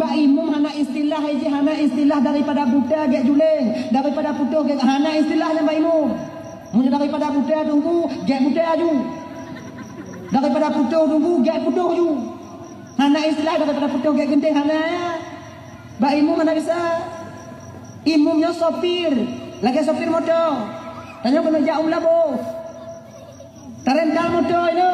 Ba imum hana istilah haji hana istilah daripada buta gek juling, daripada putuh gek hana istilahnya ba imum. Mun daripada buta tunggu gek buta aju. Daripada putuh tunggu gek putuh aju. Hana istilah daripada putuh gek genting hana ya. Ba imum hana bisa. Imumnya sopir, lagi sopir motor. Tanya kena jauh labo. Tarental motor itu.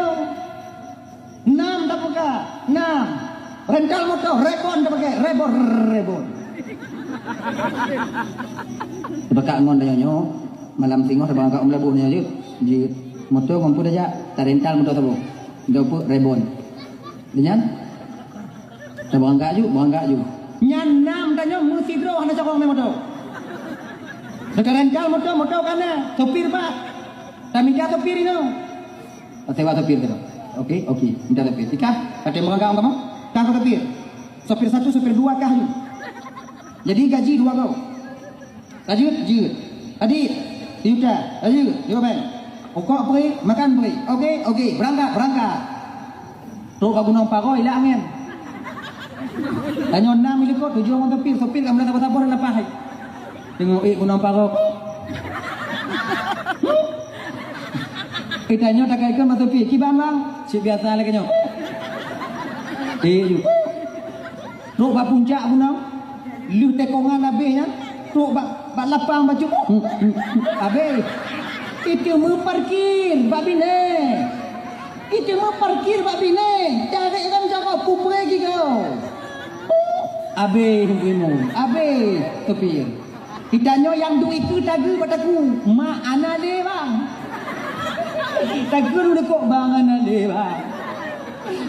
6 tak pakai. 6. Rental motor, rebon tak pakai. Rebon. Baka ngon dayo malam singo sa bangka umlabo niya yun. Di motor kompo daja, tarental motor tabo. Dopo rebon. Dinyan? Sa bangka ju. Nyan 6 danyo musidro hana cakong motor. Sekarang rental motor kana sopir pak. Minta sopir ini. Sewa sopir tu. Okey. Minta sopir. Ikah, kata merangkak kamu? Kah sopir. Sopir 1, sopir 2 kah you? Jadi gaji 2 kau. Lanjut. Adik, diuta. Lanjut. Yo bang. Okok beri, makan beri. Okey. Berangkat. Tu ka gunung Paroi lah angin. Tanya 6 milikot 7 orang sopir kamu dah sabar lepas. Tengok gunung Paroi. Kita nyo tak kaikan masuk pi kiban bang. Si biasa lagi nyo. Ju. Tok ba puncak gunung. Lu tekongan habisnya. Tok ba lapang baju. Habis. Itu mau parkir bab bine. Cari kan jaga pupre gi kau. Habis topir. Kita nyo yang duit itu tagu padaku. Mak ana de bang. Tagur udah kok bangan ada bang.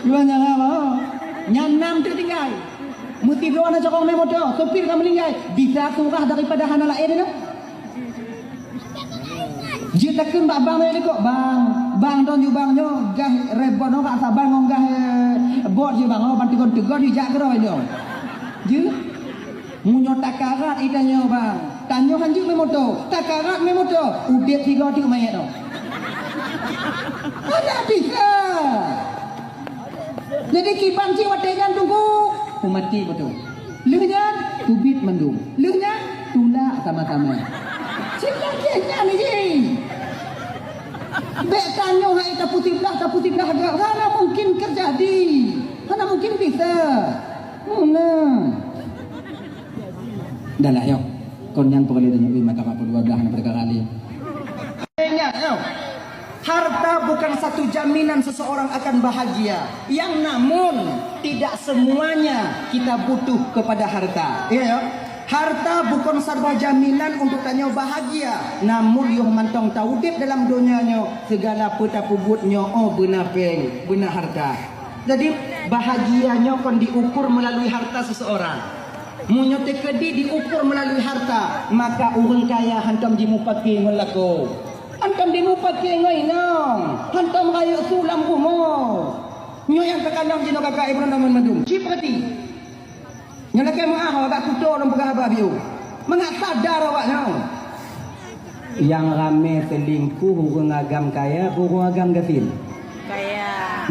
Gimana apa? Nyanam tu tinggal. Muti doa nak cakap motor. Sopir kamu tinggal. Bisa surah daripada hana lain ni. Jika takkan bang ni kok bang don you bang nyo gah rebon no kak sabar ngonggah bot je bang. Bantu kon tegur di jak keroi dia. Je. Munyo takarat itanyo bang. Tanyo hanjuk me motor. Takarat me motor. Udet 3 tik mayat tu. Mana bisa? Jadi kiban si wategan tunggu. Mati betul. Lehnya tubit mendung. Lehnya tula sama-sama. Cik-cik ni je. Bek tanyo hai tak putih belah agak. Mana mungkin terjadi? Mana mungkin bisa? Mana? Dah lah yo. Kon yang perlu tanya mata apa 12 anak perkara kali. Ingat yo. Harta bukan satu jaminan seseorang akan bahagia. Yang namun tidak semuanya kita butuh kepada harta. Iya ya. Harta bukan serba jaminan untuk tanya bahagia. Namun yang mantong taudip dalam dunianya segala peta pubutnya benar peng, benar harta. Jadi bahagianya kan diukur melalui harta seseorang. Munyo tekedi diukur melalui harta, maka orang kaya hantam dimupaki melako. Antam dimupaki ngai nang. Hantam raya sulam rumah. Nyo yang terkadang jino kakak ibu naman mandum. Cip berarti. Nyo nak maaf agak kuto dan berhabah biu. Mengak sadar awak nau. Yang rame selingkuh burung agam kaya, burung agam gafil. Kaya.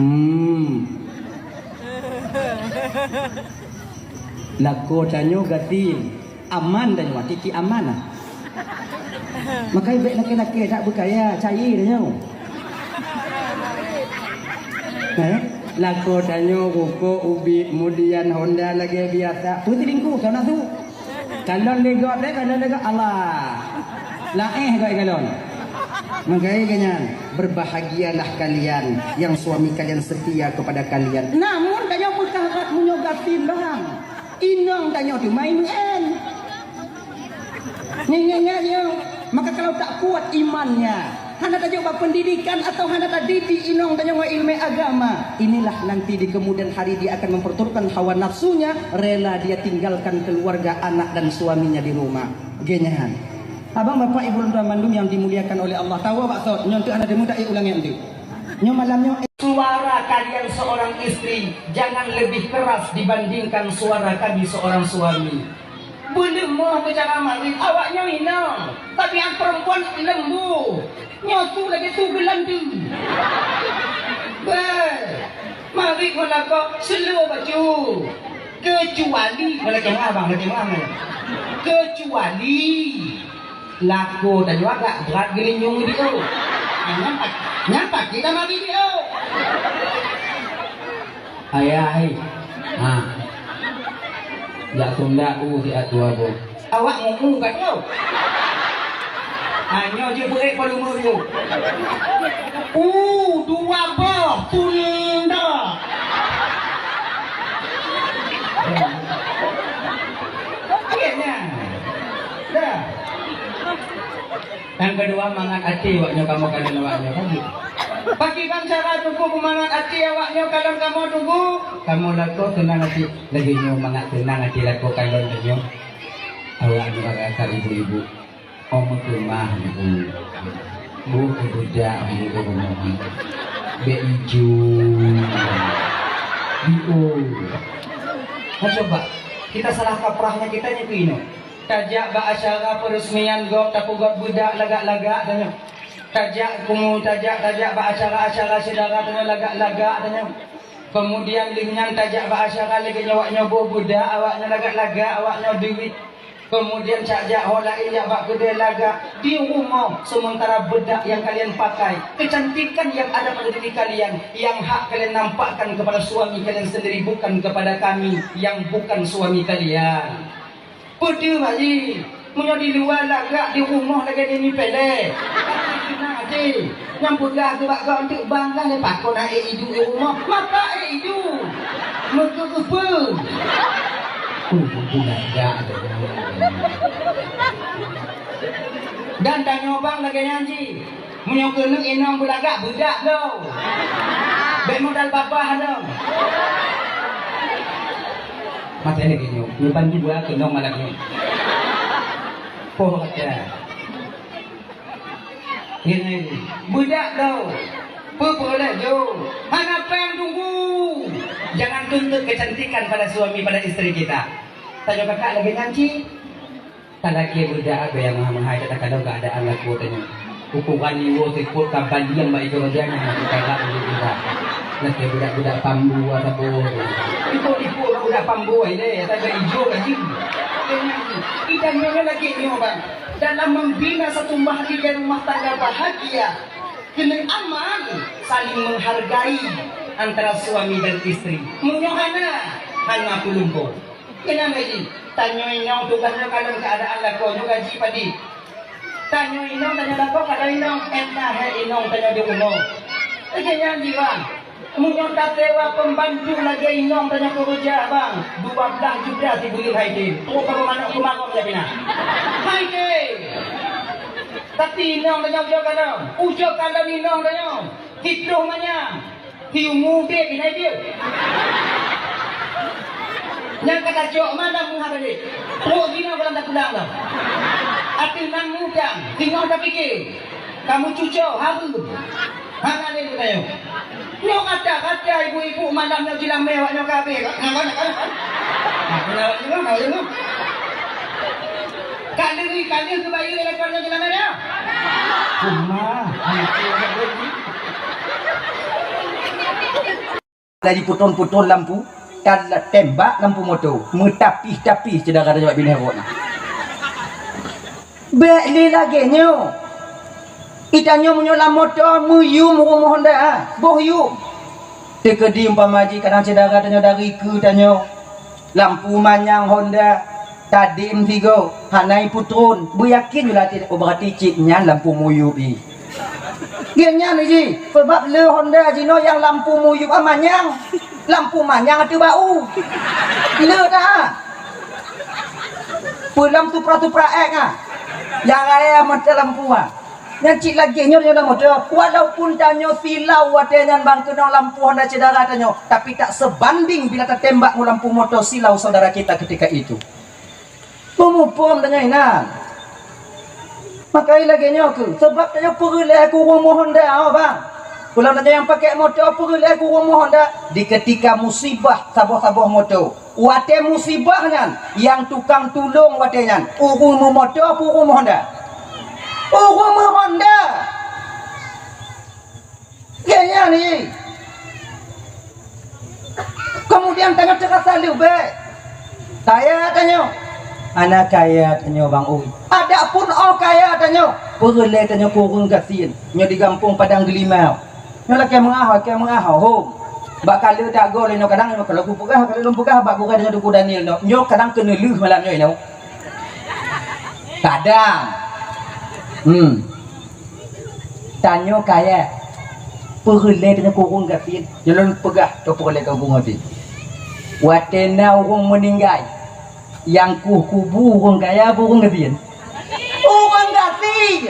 Lako tanyo gatil. Aman dan watiki aman ah. Maka baik laki-laki tak berkaya, cair dia nyo. Lako tanyo ruko ubi kemudian Honda lagi biasa. Tu selingkuh kau nak tu. Kalau legot Allah. Laeh kau galon. Makanya kanyan berbahagialah kalian yang suami kalian setia kepada kalian. Namun kanyo berkarat munyo gatin bang. Inang tanyo tu main en. Nyenyennya. Maka kalau tak kuat imannya, hana tak jawab pendidikan atau hana tak didik inong tak jawab ilmu agama, inilah nanti di kemudian hari dia akan memperturutkan hawa nafsunya, rela dia tinggalkan keluarga, anak dan suaminya di rumah. Genyahan. Abang bapak ibu dan mandum yang dimuliakan oleh Allah, tahu Pak Sot, nyontok anak demo tak ulang yang tu. Nyo malamnya suara kalian seorang istri jangan lebih keras dibandingkan suara kami seorang suami. Belum mau bicara mari awaknya minang, tapi yang perempuan lembu, nyotu lagi tu gelandu. Mari kalau kau seluruh baju, kecuali kecuali laku dan juga berat gelinyung dia nyampak kita mah video ayah ya Sunda si atua bo awak ngomong kat kau hanya je berik pada umur tu dua boh Sunda akhirnya dah yang kedua mangat hati awaknya kamu kadang awaknya lagi bagi cara tunggu mangat hati awaknya kadang kamu tunggu kamu laku tenang hati lagi nyo mangat tenang hati laku kadang nyo awaknya kata ibu-ibu om ke rumah ibu bu budak ibu rumah be hijau coba kita salah kaprahnya kita nyepino tajak ba asyara peresmian gok tapu gok budak lagak-lagak tanya tajak kumu tajak ba asyara saudara tanya lagak-lagak tanya kemudian lingan tajak ba asyara lagi nyawaknya budak awaknya lagak-lagak awaknya duit kemudian cajak holain ya bak gede laga di rumah sementara bedak yang kalian pakai kecantikan yang ada pada diri kalian yang hak kalian nampakkan kepada suami kalian sendiri bukan kepada kami yang bukan suami kalian betul haji punya di luar laga di rumah lagi ini pele nanti nyambutlah tu bak kau untuk bangga ni pakon nak hidup di rumah maka hidup mereka kepul dan tanya bang lagi nyanyi menyokong inang belagak budak lo baik modal babah dong mati lagi nyok nyimpan juga kenong malaknya poh kata ini budak lo boleh jo apa yang tunggu jangan tuntut kecantikan pada suami pada istri kita tanya kakak lagi nyanyi tak lagi budak apa yang menghai kadang-kadang keadaan laku tanya ukuran niwo sikut kapan yang baik kerjanya kakak lagi budak nanti budak-budak pambu atau ibu orang budak pambu ini tak ada hijau lagi kita nyonya lagi nyoba dalam membina satu bahagia rumah tangga bahagia kena aman saling menghargai antara suami dan istri munyohana hanya pulumpo kena lagi tanyo inong tugasnya kalau keadaan lakonyo gaji padi tanyo inong tanya lako kalau inong entah inong tanya di umum kayaknya jiwa munyon tatewa pembantu lagi inong tanya kerja bang 12 juta si buli haidin tu kalau mana rumah kau jadi nak haidin tapi inong tanya ujo kalau inong tanya hidup mana hiumu dia ini dia yang kata jok mana menghadap ni gina kalau tak pulang dah hati nang mudang tinggal tak fikir kamu cucuk haru hana ni tu tayo nyok kata ibu-ibu malamnya jilang mewah nyok kabeh nampak kan nak nak kali tu bayi lekarnya jilang mewah rumah dari puton-puton lampu dan tembak lampu motor metapih-tapih cedera ada jawab bini herok ni beli lagi nyo itanyo menyolam motor muyu rumah Honda boh yu tekedi umpamaji kadang cedera tanyo dari ke tanyo lampu manyang Honda tadim tigo hanai putron bu yakin julah berarti ciknya lampu muyu bi dia nya ni sebab le Honda jino yang lampu muyu manyang lampu manyang ada bau le dah pulang tupra-tupra yang raya macam lampu yang cik lagi nyo dalam motor walaupun tanyo silau watenyan bang kena lampu Honda cedera tanyo tapi tak sebanding bila tertembak lampu motor silau saudara kita ketika itu pemupum tanya inan makai lagi nyo ke sebab tanyo perlu aku rumah Honda bang kalau tanya yang pakai motor perlu aku rumah Honda di ketika musibah sabah-sabah motor wate musibahnya yang tukang tolong watenyan rumah motor apa rumah Honda rumah Honda kayaknya nih kemudian tengah terasa lebih Kaya tanya. Anak kaya tanya Bang Ui. Ada pun kaya tanya. Perle tanya kurung gasin. Nyo di kampung Padang Gelimau. Nyo lah ke mengahau hom. Bak kala tak go le no kadang no kalau ku pegah kalau lum pegah bak ku kadang duku Daniel no. Nyo kadang kena leuh malam nyo no. Kadang. Tanya kaya. Perle tanya kurung gasin. Jalan pegah tu perle kampung hati. Watena orang meninggal. Yang kubu orang kaya apa orang gatin? Orang gatin.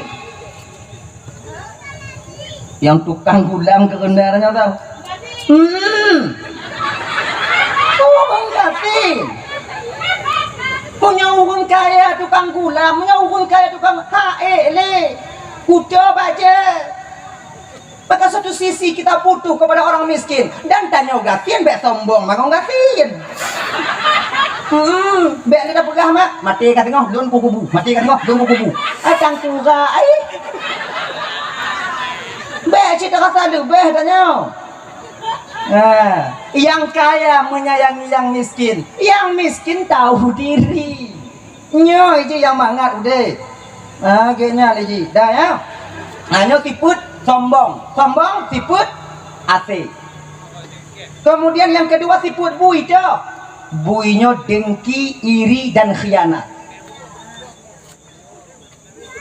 Yang tukang gulam kerendarannya tahu? Orang gatin. Punya orang kaya tukang gulam, punya orang kaya tukang le. Kuda baca. Pada satu sisi kita butuh kepada orang miskin dan tanya gatin bek sombong mak orang gatin. Bek ni dah pegah mak, mati kat tengah don kubu, mati kat tengah don kubu. Acang kurang ai. Bek cerita kata lu beh tanya. Yang kaya menyayangi yang miskin, yang miskin tahu diri. Nyo je yang mangat udah. Kayaknya lagi. Dah ya. Nyo tiput sombong, siput asik. Kemudian yang kedua siput bui dah. Buinya dengki, iri dan khianat.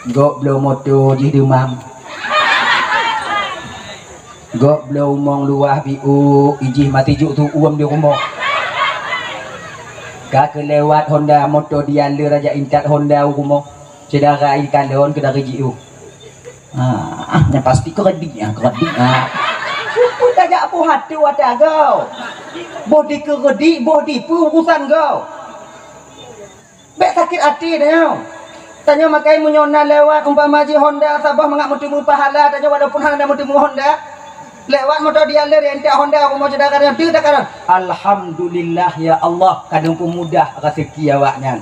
Gok blow moto di demam. Gok blow mong luah biu ijih mati juk tu uam di rumah. Ka kelewat Honda motor dia le raja incat Honda rumah. Cedara ikan daun ke dari jiu. Yang pasti keredik. Pun tak jak apa hati wadah kau. Bodi keredik, bodi pun urusan kau. Bek sakit hati dah. Tanya makai menyona lewat umpama ji Honda Sabah mengak mutimu pahala tanya walaupun hang ada mutimu Honda. Lewat motor dia le rentak Honda aku mau cedera dia tak kan. Alhamdulillah ya Allah kadang pun mudah rezeki awaknya.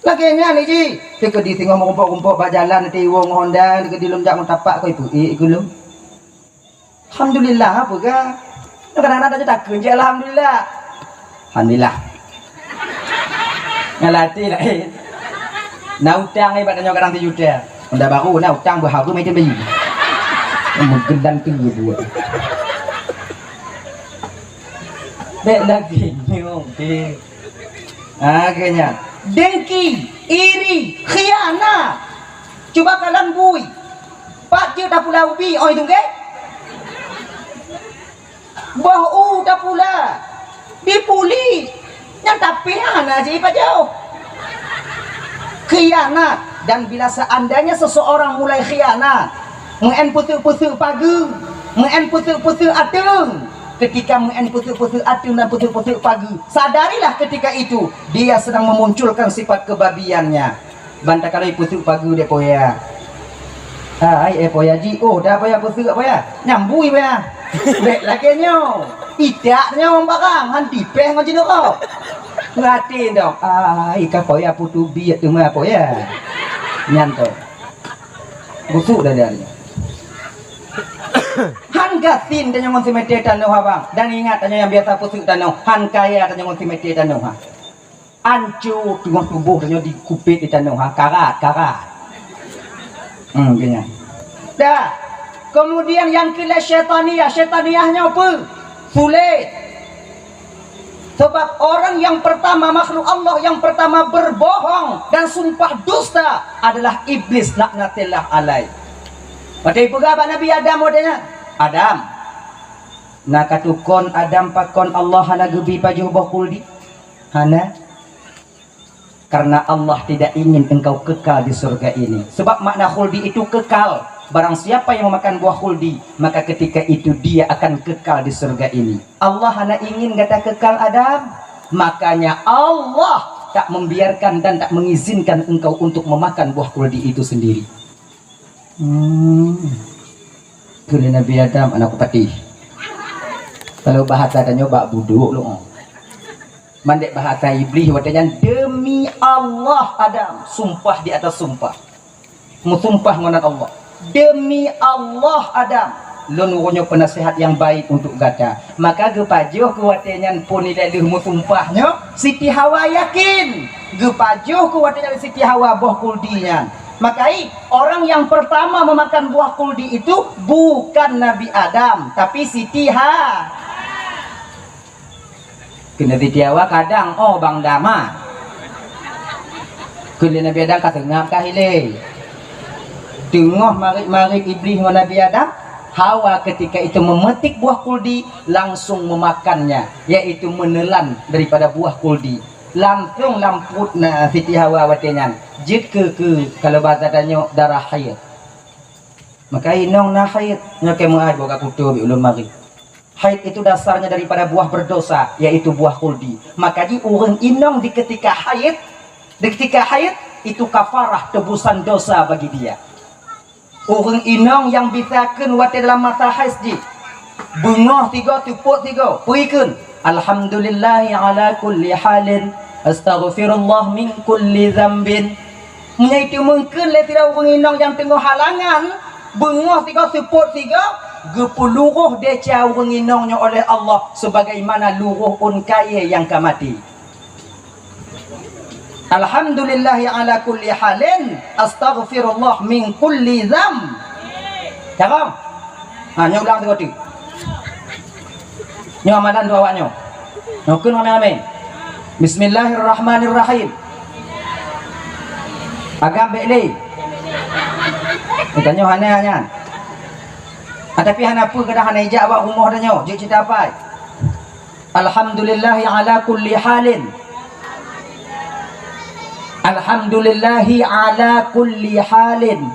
Laginya ni ji, teka di tengok merumpuk-rumpuk bak jalan nanti wong Honda, teka di lumjak mentapak kau itu. Iku Alhamdulillah apa ke? Kadang-kadang tak kerja alhamdulillah. Alhamdulillah. Ngalati lah. Nak utang hebat tanya kadang 7 juta. Honda baru nak utang berharga macam bayi. Menggendang tinggi buat. Bek lagi ni okey. Kayaknya dengki, iri, khianat. Cuba kalian bui. Pak dia dah pula ubi, itu ke? Bahu dah pula. Dipuli. Yang tapi aja Pak jauh. Khianat. Dan bila seandainya seseorang mulai khianat, mengen putu-putu pagi, mengen putu-putu atung. Ketika mengen putu-putu atung dan putu-putu pagi, sadarilah ketika itu dia sedang memunculkan sifat kebabiannya. Bantakalai putu pagi dia poya. Poya ji. Oh dah poya putu poya. Nyambui poya. Bek lakinya. Tidaknya orang barang hanti peh macam kau. Ngati dong. Ika poya putu biat tu mah poya. Nyanto. Busuk dah dia. Han gatin tanya ngon simete tanau bang. Dan ingat tanya yang biasa pusuk tanau. Han kaya tanya ngon simete tanau ha. Ancu tengah tubuh tanya di kupit di tanau ha. Karat. Gini. Dah. Kemudian yang kila syaitaniyahnya apa? Sulit. Sebab orang yang pertama makhluk Allah yang pertama berbohong dan sumpah dusta adalah iblis laknatillah alaih. Padahal pegawai Nabi Adam modenya. Adam. Nak katukon Adam pakon Allah hana gebi pajuh bakuldi. Hana. Karena Allah tidak ingin engkau kekal di surga ini. Sebab makna khuldi itu kekal. Barang siapa yang memakan buah khuldi, maka ketika itu dia akan kekal di surga ini. Allah hana ingin kata kekal Adam. Makanya Allah tak membiarkan dan tak mengizinkan engkau untuk memakan buah khuldi itu sendiri. Kena Nabi Adam anak patih. Kalau bahasa tanya bak buduk lu. Mandek bahasa iblis watanya demi Allah Adam, sumpah di atas sumpah. Musumpah ngonat Allah. Demi Allah Adam, lon wonyo penasihat yang baik untuk gata. Maka gepajuh kuatnya pun tidak ilmu tumpahnya Siti Hawa yakin gepajuh kuatnya Siti Hawa buah kuldinya. Makai orang yang pertama memakan buah kuldi itu bukan Nabi Adam tapi Siti Hawa. Kena Siti Hawa kadang Bang Dama. Kena Nabi Adam kata ngap kahile. Tengah marik iblis dengan Nabi Adam, Hawa ketika itu memetik buah kuldi langsung memakannya, yaitu menelan daripada buah kuldi. Langsung lamput Siti Hawa watenyan. Jid ke kalau bahasa tanya darah haid. Maka inong na haid nyake muad boga kutu bi ulun mari. Haid itu dasarnya daripada buah berdosa, yaitu buah kuldi. Maka di urang inong di ketika haid itu kafarah tebusan dosa bagi dia. Orang inong yang bisakan wate dalam masa haid bungoh 3 tupuk 3 puikeun alhamdulillah ala kulli halin astaghfirullah min kulli dzambin. Menyaitu mungkin le tidak orang inong yang tengah halangan bungoh 3 tupuk 3 gepuluruh deca orang inongnya oleh Allah sebagaimana luruh unkaya yang kamati. Alhamdulillah ala kulli halin astaghfirullah min kulli dzam. Cakap. Nyo ulang tu tu. Nyo amalan tu awaknyo. Nokun ame-ame. Bismillahirrahmanirrahim. Agam bekle. Tanya hanya. Tapi hana apa kada hana ijak awak rumah dah nyo. Je cerita apa? Alhamdulillah ala kulli halin. Alhamdulillahi ala kulli halin.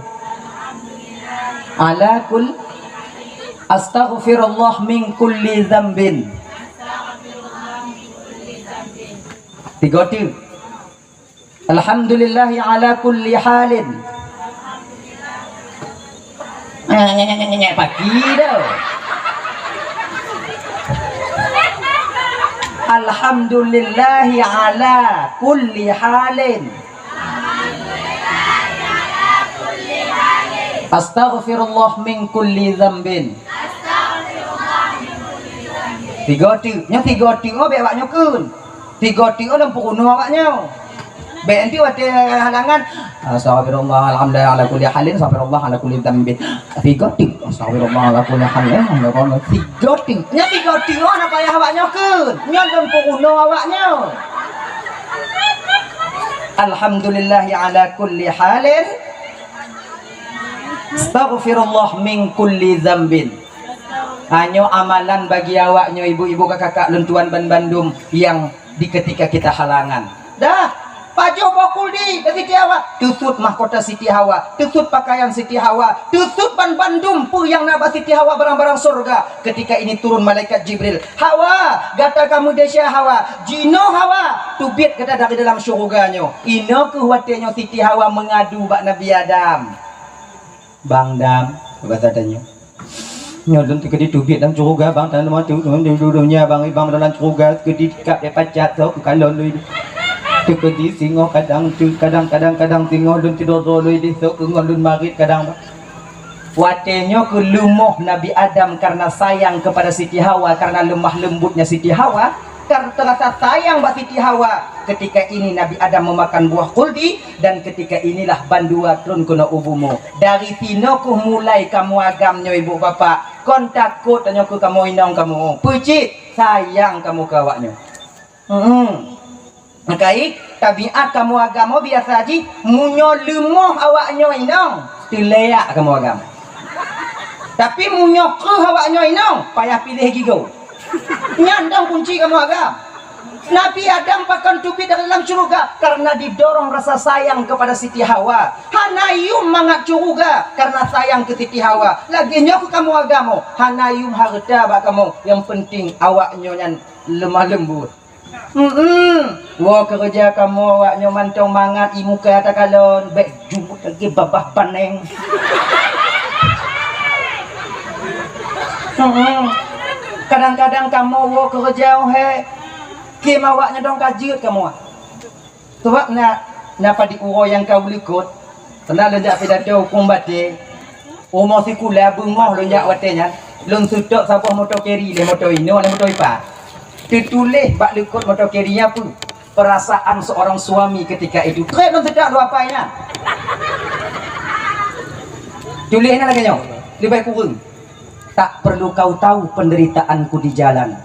Ala kull astaghfirullah min kulli dzambin. 3 tu. Alhamdulillahi ala kulli halin. Nyanyi pagi dah. Alhamdulillahi ala kulli halin. Astaghfirullah min kulli dzambin. 3 tu. Nya 3 tu be awaknya kun. 3 tu dalam puruno awaknya. Be nanti wate halangan astaghfirullah alhamdulillah ala kulli halin astaghfirullah ala kulli dzambin. 3 tu. Astaghfirullah ala kulli halin alhamdulillah 3 tu. Nya 3 tu ana payah awaknya kun. Nya dalam puruno awaknya. Alhamdulillah ala kulli halin. Astaghfirullah min kulli dzambin. Hanya amalan bagi awaknya ibu-ibu kakak lentuan ban Bandung yang di ketika kita halangan. Dah, pajo bokuldi dari Siti Hawa, tutut mahkota Siti Hawa, tutut pakaian Siti Hawa, tutut ban Bandung pur yang nabah Siti Hawa barang-barang surga. Ketika ini turun malaikat Jibril. Hawa, gata kamu desya Hawa, jino Hawa, tubit kata dari dalam surganya. Ino kuwatenya Siti Hawa mengadu bak Nabi Adam. Bang Dam, bahasa tanya. Nyodon tu kedi tubit dalam curuga bang tanam tu dulunya bang dalam curuga kedi kap dia pacat tu kalau lui. Tu kedi singo kadang singo dun tidur lui di tu ngolun marit kadang. Watenya ke lumuh Nabi Adam karena sayang kepada Siti Hawa karena lemah lembutnya Siti Hawa. Karena terasa sayang Mbak Siti Hawa. Ketika ini Nabi Adam memakan buah kuldi dan ketika inilah bandua turun kena ubumu. Dari tino ku mulai kamu agamnya ibu bapa. Kon takut tanya ku kamu inong kamu. Pucit sayang kamu kawaknya. Makai tabiat kamu agama biasa aja munyo lemoh awaknya inong. Tileak kamu agama. Tapi munyo ke awaknya inong payah pilih gigo. Nyandang kunci kamu agam. Nabi Adam pakan tubi dari dalam surga karena didorong rasa sayang kepada Siti Hawa. Hanayum mangat surga karena sayang ke Siti Hawa. Lagi nyok kamu agamo. Hanayum harta bak kamu. Yang penting awaknya yang lemah lembut. Wah kerja kamu awaknya mantong mangat imu kata kalon. Baik jumpa lagi babah paneng. Kadang-kadang kamu wo kerja kim awaknya dong kajut kamu. Sebab napa di uro yang kau likut. Tenang lejak pidato hukum batik. Umur si kula bengah lo nyak watenya. Long sudok sapa motor carry le motor ino le motor ipa. Ditulis bak lekut motor carry-nya apa? Perasaan seorang suami ketika itu. Kek long sedap lu apa ya? Tulisnya lagi nyok. Lebih kurang. Tak perlu kau tahu penderitaanku di jalan.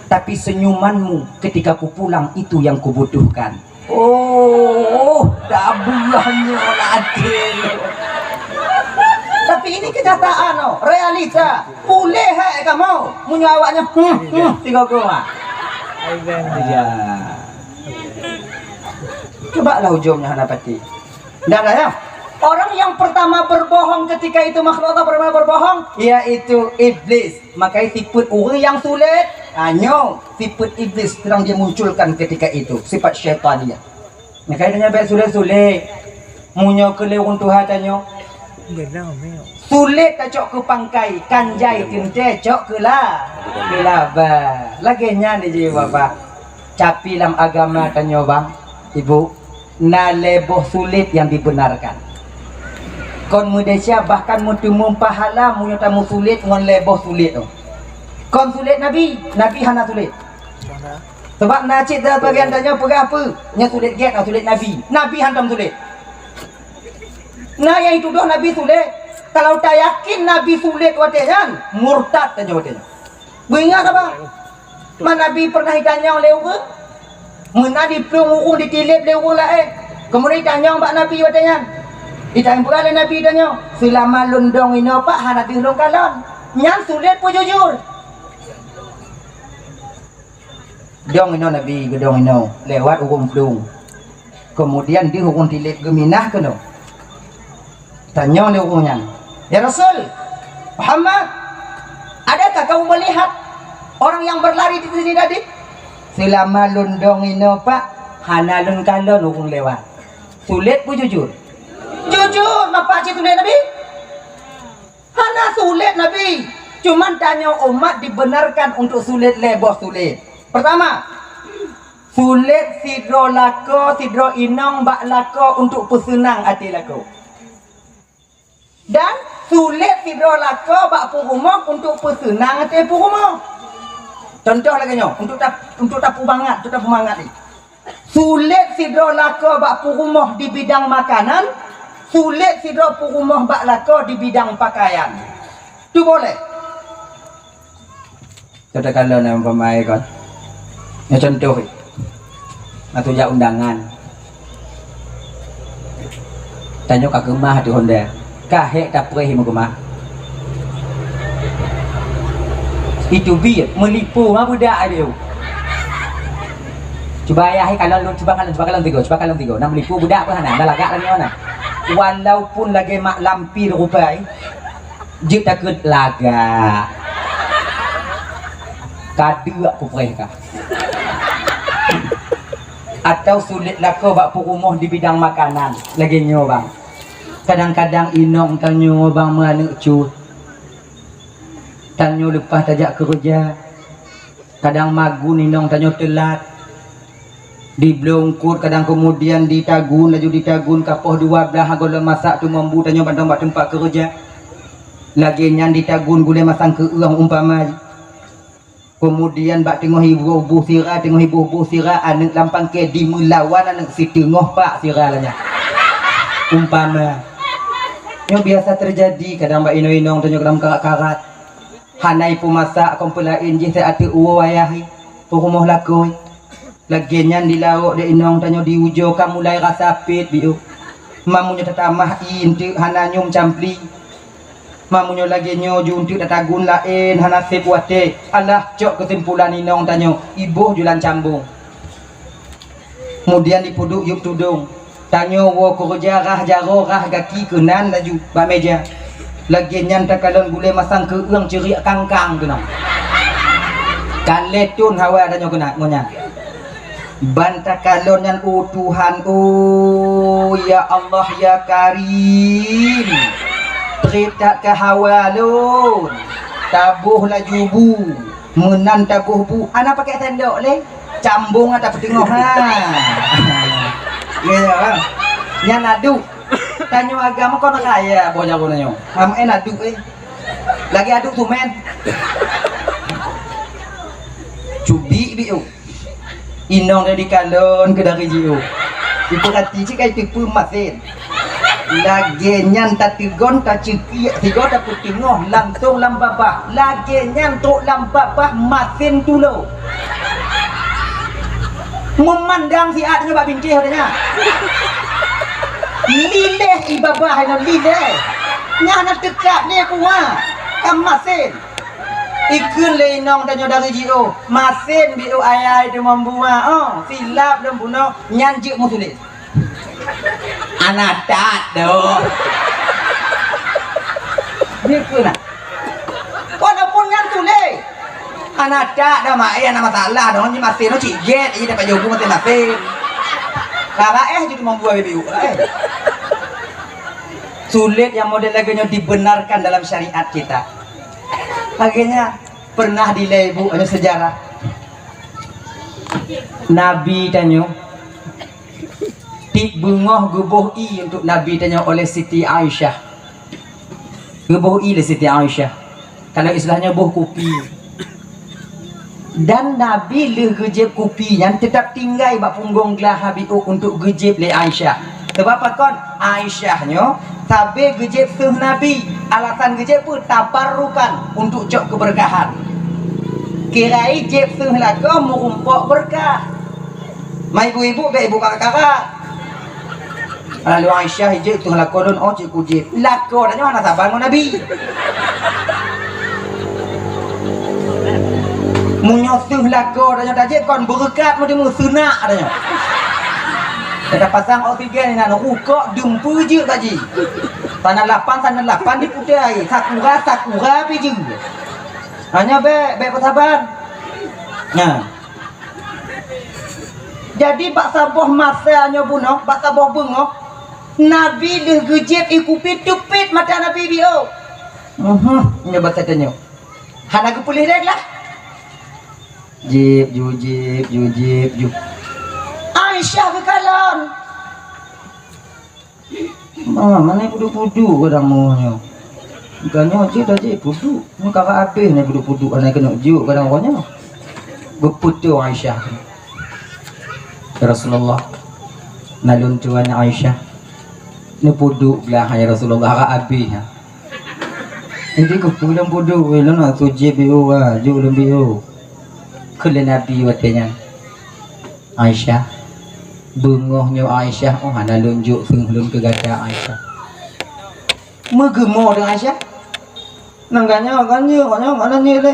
Tapi senyumanmu ketika ku pulang itu yang kubutuhkan. Oh, dabulahnya adil. Tapi ini kenyataan, oh, realita. Boleh kamu punya awaknya. Tiga goma. Ya. Coba lah ujungnya hadapati. Tidak ada ya. Orang yang pertama berbohong ketika itu makhluk Allah pertama berbohong, yaitu iblis. Maka sifat orang yang sulit, hanya sifat iblis terang dia munculkan ketika itu, sifat syaitan dia. Maka dia baik sulit-sulit, munyo ke lewung Tuhan tanya. Sulit tak cok ke pangkai, kanjai tinte cok ke lah, kelaba. Lagi nya ni je bapa. Capi dalam agama tanya bang, ibu, na leboh sulit yang dibenarkan. Kon Malaysia bahkan mutimum pahala munyo tamu sulit ngon leboh sulit tu. Kon sulit Nabi hana sulit. Sebab nacik dah bagian tanya pergi apa? Nya sulit get atau sulit Nabi hantam sulit. Nah yang itu doh Nabi sulit. Kalau tak yakin Nabi sulit watenya, murtad tanya watenya. Beringat apa? Mana Nabi pernah ditanya oleh orang? Mana di pelung ditilip oleh orang lain. Kemudian ditanya mbak Nabi watenya. Ditanya pula oleh Nabi tanya, selama lundong ini apa hana diulung kalon. Yang sulit pun jujur. Dong ini Nabi gedong ini lewat urung pelung. Kemudian di urung tilip geminah kena. Tanya oleh urungnya, ya Rasul Muhammad, adakah kamu melihat orang yang berlari di sini tadi? Selama lundong ini pak hana lun kalon urung lewat. Sulit pun jujur. Jujur, apa cik sulit Nabi? Hana sulit Nabi. Cuman tanya umat dibenarkan untuk sulit leboh sulit. Pertama, sulit sidro lako, sidro inong bak lako untuk pesenang hati lako. Dan sulit sidro lako bak purumok untuk pesenang hati purumok. Contoh lagi nyo, untuk tapu bangat, untuk tapu mangat ni. Sulit sidro lako bak purumok di bidang makanan. Sulit sidro purumah bak lako di bidang pakaian. Tu boleh. Kita kalau nak pemain kan. Ya contoh. Atau ya undangan. Tanya kat rumah tu Honda. Kahek tak perih mu rumah. Itu bi melipu mah budak dia. Cuba ayah kalau cuba kalau tiga. Nak melipu budak apa hana? Dah lagak lagi mana? Walaupun lagi mak lampir rupai, dia takut laga. Kadu aku perikah. Atau sulit lako bak rumah di bidang makanan. Lagi nyo bang. Kadang-kadang inong tanyo bang menganuk cut. Tanyo lepas tajak kerja. Kadang magun inong tanyo telat. Di blongkur kadang kemudian ditagun laju ditagun kapoh dua belah golong masak tu mambu tanya bandang bak tempat kerja lagi nyan ditagun gule masang ke urang umpama kemudian bak tengah ibu sirah anak lampang ke di melawan anak si tengah pak sirah lanya umpama yang biasa terjadi kadang bak ino-inong tanya dalam karat-karat hanai pu masak kompelain je saya atu uwo ayahi pu rumah lakoi lagi nyan di lauk de inong tanyo di ujo kamu mulai rasa pit biu mamunya tatamah intu hana nyum campli mamunya lagi nyo juntu tatagun lain hana sepuate alah cok kesimpulan inong tanyo ibu jualan cambung kemudian dipuduk yuk tudung tanyo wo kerja rah jaro rah gaki kenan laju ba meja lagi nyan takalon gule masang ke uang cerik kangkang tu nak kaletun hawa tanyo kena ngonya bantah kalonyan Tuhan ya Allah ya Karim cerita ke hawalun tabuh lajubu menan tabuh bu anak pakai tendok le cambung atau petengah ha ya nya nadu Tanya agama kau nak kaya, boleh aku nanya. Kamu aduk lagi aduk tuh men. Cubi biu. Inong dari kalon ke dari jiu. Ibu hati cik ay tipu masin. Lagi nyan tak tigon tak ciki tigo tak putingoh langsung lambabah. Lagi nyan tu lambabah masin dulu. Memandang si adanya bak bincih adanya. Lileh ibabah na lileh. Nya nak tekap ni kuah. Kam masin. Ikun le inong tanya dari jiu. Masin biu ayai tu membuat. Oh, silap dan bunuh nyanjuk musulis. Anak tak doh. Ni kuna. Walaupun nyantu le. Anak tak dah mak anak masalah dong ni masin no ciget ini dapat jogo masin masin. Kakak jadi membuat biu. Sulit yang model lagunya dibenarkan dalam syariat kita. Akhirnya pernah dilebu ada sejarah. Nabi tanya tik bungoh gubuh i untuk Nabi tanya oleh Siti Aisyah. Gubuh i le Siti Aisyah. Kalau istilahnya buh kopi. Dan Nabi le gejep kopi yang tetap tinggal bak punggung gelah habiu untuk gejep le Aisyah. Sebab apa kon? Aisyahnya tabe gejep suh Nabi. Alasan gejep pun tabarrukan untuk cok keberkahan. Kirai jep suh lagu merumpok berkah. Mai ibu-ibu be ibu kakak-kakak. Lalu Aisyah jep suh lagu don oh cik jep. Lagu dah mana sabar dengan Nabi. Munyosuh lagu dah jep kon berkat mu di musuna adanya. Kita pasang oksigen nak ukok dumpu je baji. Tanah lapan dipudai. Sakura biji. Hanya be bersabar. Nah. Jadi bak saboh masa hanya bunuh, bak saboh bungoh. Nabi dah gejep ikupi tupit mata Nabi bio. Ini bahasa tanya. Hana ke pulih dah lah. Jip. Aisyah ke kalon. Mana pudu-pudu kadang munya. Bukannya je dah je pudu. Ni kakak habis ni pudu-pudu anak kena juk kadang orangnya. Berputu Aisyah. Ya Rasulullah. Nalun tuan Aisyah. Ni pudu belah ya Rasulullah kakak habis. Ini ke pulang pudu welon tu je bio juk lembio. Kele Nabi watenya. Aisyah bungohnya Aisyah oh hana lunjuk sunglun ke gada Aisyah megemo dengan Aisyah nangganya mana ni le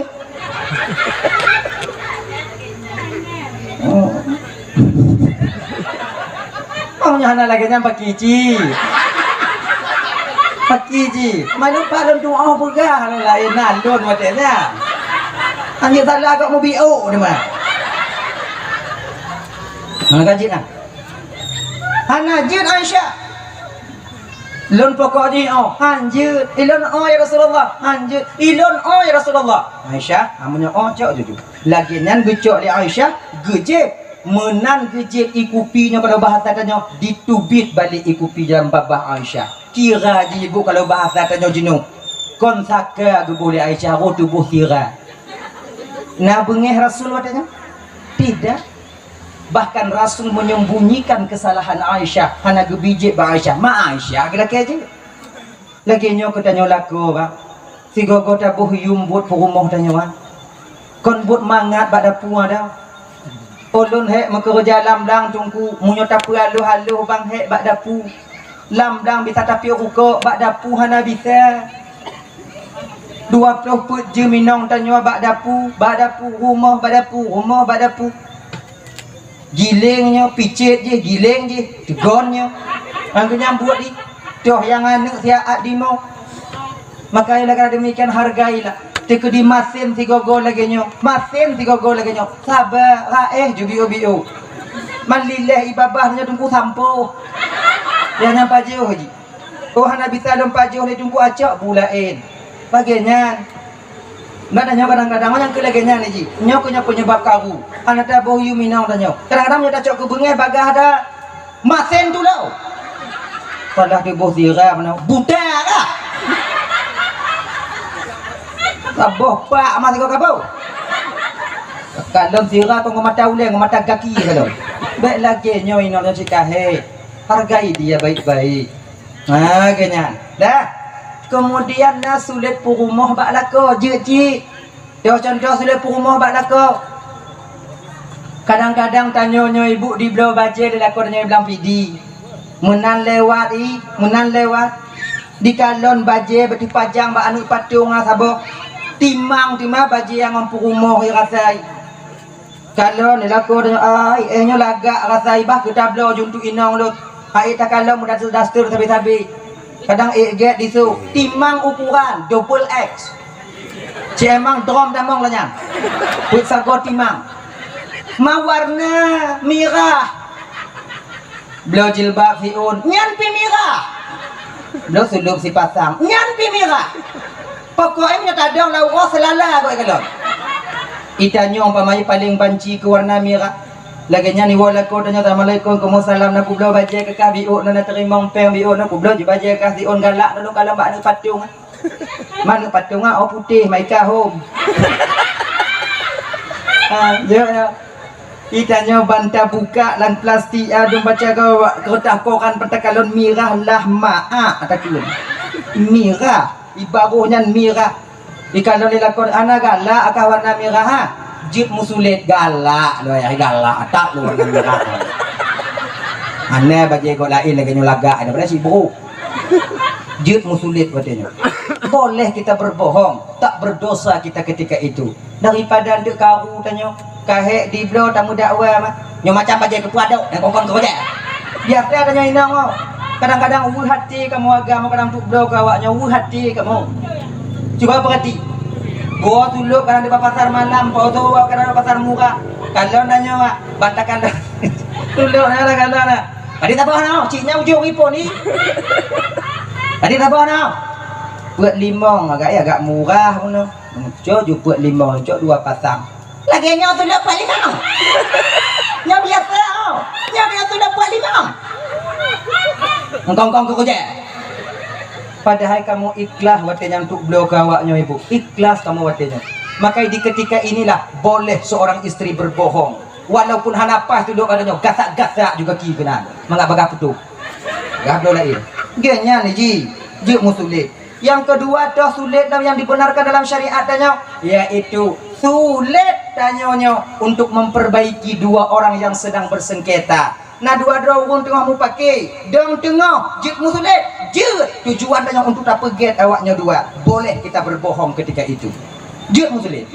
oh hana lagi nya pakiji mana padon tu oh pegah lain nalun matenya hanya salah kau mau bio ni mah mana kaji nak hanajir Aisyah lon pokok ni oh hanjir ilon oh ya Rasulullah hanjir ilon oh ya Rasulullah Aisyah amunnya oh cok jujur lagi nyan gecok li Aisyah gejep menan gejep ikupinya kalau bahasa tanya ditubit balik ikupi dalam babah Aisyah kira je ibu kalau bahasa tanya jenuh kon saka boleh Aisyah ro tubuh kira nah bengeh Rasul watanya tidak. Bahkan Rasul menyembunyikan kesalahan Aisyah hana gebijik ba Aisyah ma Aisyah kira aja lagi nyo katanya laku ba si gogo tabuh yumbut perumah tanya wan kon but mangat bak dapur dah ulun hek mekerja lamdang tungku munyo tapu halu bang hek bak dapur lamdang bisa tapi ruko bak dapur hana bisa 20 put je minong tanya bak dapur rumah bak dapur gilingnya picit je giling je tegonnya angku nyambut di doh yang anak siap dimo makanya kalau demikian hargailah teko di masin 3 go lagi nyo sabar jubio manlileh ibabahnya tunggu sampo yang nyampa jauh haji oh hana bisa lompat jauh ni tunggu acak bulain bagiannya nggak ada kadang-kadang yang kelagenya ni ji nyok penyebab karu anak dah bau yu minang dah nyok kadang-kadang nyok cok ke bengeh bagah ada masen tu lau Salah tubuh sirah mana? Budak lah. Saboh pak mas kau kabau. Kalau sirah tu ngomata uleng, ngomata kaki kalau. Baik lagi nyoy nol cikahe. Hargai dia baik-baik. Nah, kena. Dah. Kemudian na sulit purumah bak lako, je. Dia contoh sulit purumah bak lako. Kadang-kadang tanya ibu di belah baca dia lako tanya bilang pidi. Menan lewat di kalon baje beti pajang ba anu patung sabo timang baje yang mampu rumah rasai kalon lako ai ehnya lagak rasai bah kita blo juntu inong lut ai tak kalon mudah dastur sabi-sabi kadang get disu timang ukuran double X cemang drom damong lanya put sago timang mawarna merah beliau jilbab fiun nyan pi merah beliau sulup si pasang nyan pi merah pokoknya tak ada lawa selala kau kalau itanya umpamanya paling banci ke warna merah lagi nya ni wala ko tanya assalamualaikum salam nak beliau baca ke kah biun nak terima peng biun nak beliau je baca kah diun galak dulu kalau mak patung mana patung oh putih maika home ya itanya banta buka lan plastik ada baca kau kertas koran pentakalon mirah lah maa atakan mirah ibaruhnya mirah ikalon dilakon ana galak akah warna mirah ha jip musulit galak lo ya galak tak lo warna mirah aneh bagi kau lain lagi nyolaga ada pada si bro jip musulit katanya boleh kita berbohong tak berdosa kita ketika itu daripada ndek kau tanya kahek di blo tamu dakwah mah nyo macam baje ke puadok dan kongkon ke baje biasa adanya inang mau kadang-kadang hati kamu agama kadang tu blo kawaknya hati kamu coba perhati gua dulu kadang di pasar malam foto kadang di pasar murah kalau nanya mak batakan dulu ada kalau ada tadi tak apa ciknya ujung ipo ni tadi tak apa buat limong agak murah ngono coba buat limong coba 2 pasang lagi nyawa tu dapat 5 nyawa biasa nyawa tu dapat 5 engkong ke kerja padahal kamu ikhlas watenya untuk beliau kawaknya ibu ikhlas kamu watenya maka di ketika inilah boleh seorang istri berbohong walaupun hanapas tu duduk adanya gasak-gasak juga kena mengapa betul gak boleh lain genya ni ji musulit yang kedua dah sulit yang dibenarkan dalam syariat tanya yaitu sulit tanyanya untuk memperbaiki dua orang yang sedang bersengketa. Nah dua-dua orang tengah mau pakai dong tengah jik musulit je tujuan tanya untuk tak peget awaknya dua boleh kita berbohong ketika itu jik musulit.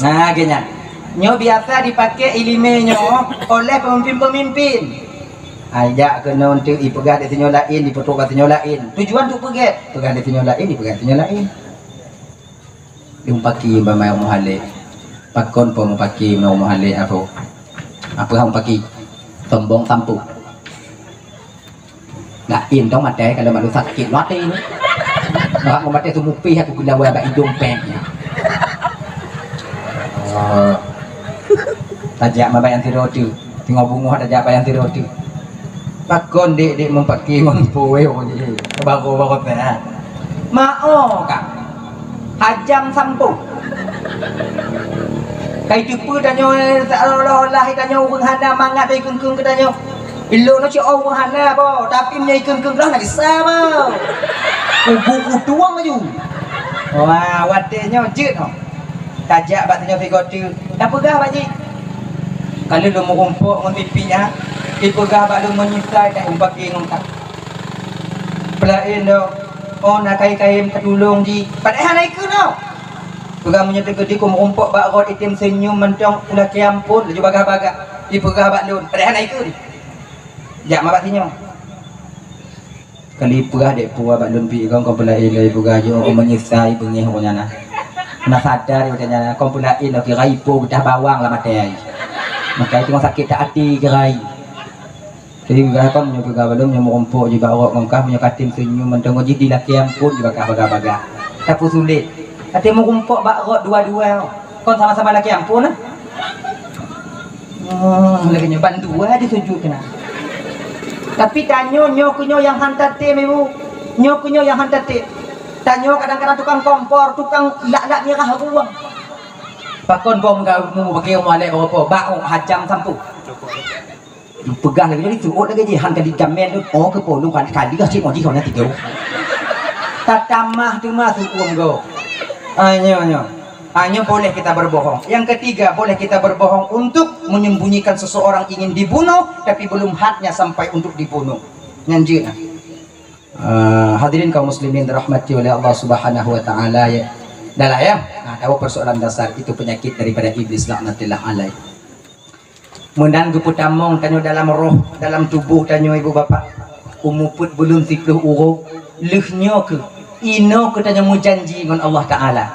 Nah genya nyo biasa dipakai ilimenya oleh pemimpin-pemimpin ajak kena untuk dipegang di tinyo lain dipetuk ke tinyo lain tujuan untuk pegang di tinyo lain dipegang tinyo lain diumpaki bamai muhale pakon pun mupaki mau muhale apa hang paki tombong sampu lain tong mate kalau malu sakit mati ini nak mate sumupi aku kena buat hidung pengnya tajak mabayan tirotu tengok bunga tajak bayan tirotu pakon dek mempaki mampu baru teh mau kak hajam sampu kai tipu danyo seolah-olah danyo urang hana mangat dai kengkeng ke danyo ilo no ci urang hana bo tapi menyai kengkeng dah nak sama buku tuang aju wah wadenya jeut no tajak batnya figotu dah pegah baji kalau lu mau kumpul ngon pipinya ipegah bak lu menyisai dak umpaki ngongkak pelain do oh nak kai-kai tertulong ji padahal naik ke no pegang menyata gede ku merumpok bak rot itim senyum mentong ulah kiampun laju bagah-bagah ipegah bak lu padahal naik ke jak mabak sinyo kali pegah dek puah bak lun pi kau pelain lai pegah jo menyisai bengih punya nah sadar katanya kau pelain lo kira ipo dah bawang lah mate maka itu sakit tak hati gerai jadi juga kan juga belum yang merompok juga orang ngongkah punya katim senyum mentong ji di laki ampun juga baga-baga tapi sulit hati merompok bakrot dua-dua kon sama-sama laki ampun lagi nyoban dua disujud kena Tapi nyo kunyo yang hantar te mebu. Nyo kunyo yang hantar te. Tanyo kadang-kadang tukang kompor, tukang lak-lak mirah ruang. Pakon bom kau mu pakai molek apa? Bau hajam sampu. Pegang lagi jadi tuh lagi je hang kadi gamen tu. Oh ke polong kan kadi ka cik mo di kau nanti kau. Tatamah tu mah tu go. Hanya boleh kita berbohong. Yang ketiga, boleh kita berbohong untuk menyembunyikan seseorang ingin dibunuh, tapi belum hadnya sampai untuk dibunuh. Nyanjina. Hadirin kaum muslimin dirahmati oleh Allah Subhanahu wa taala ya. Dah ya. Nah, tahu persoalan dasar itu penyakit daripada iblis laknatillah alaih. Mundan guputamong tanyo dalam roh, dalam tubuh tanyo ibu bapa. Umuput belum 30 uruk, leuhnyo ke ino ke tanyo mu janji dengan Allah taala.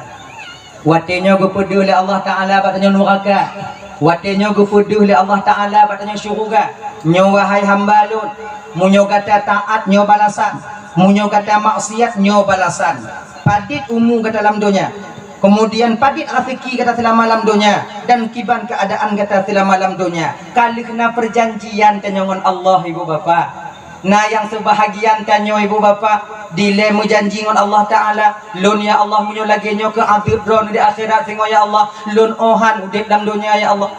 Watenyo gupudu oleh Allah taala batanya neraka. Watenyo gupudu oleh Allah taala batanya syurga. Nyo wahai hamba lun, munyo kata taat nyo balasan, munyo kata maksiat nyo balasan. Padit umu ke dalam dunia. Kemudian padit rafiki kata selama malam dunia, dan kiban keadaan kata selama malam dunia. Kali kena perjanjian tanyangan Allah ibu bapa. Nah yang sebahagian tanyo ibu bapa dilemu janji dengan Allah taala. Lun ya Allah munyo lagi nyo ke azab di akhirat singo ya Allah. Lun ohan udip dalam dunia ya Allah.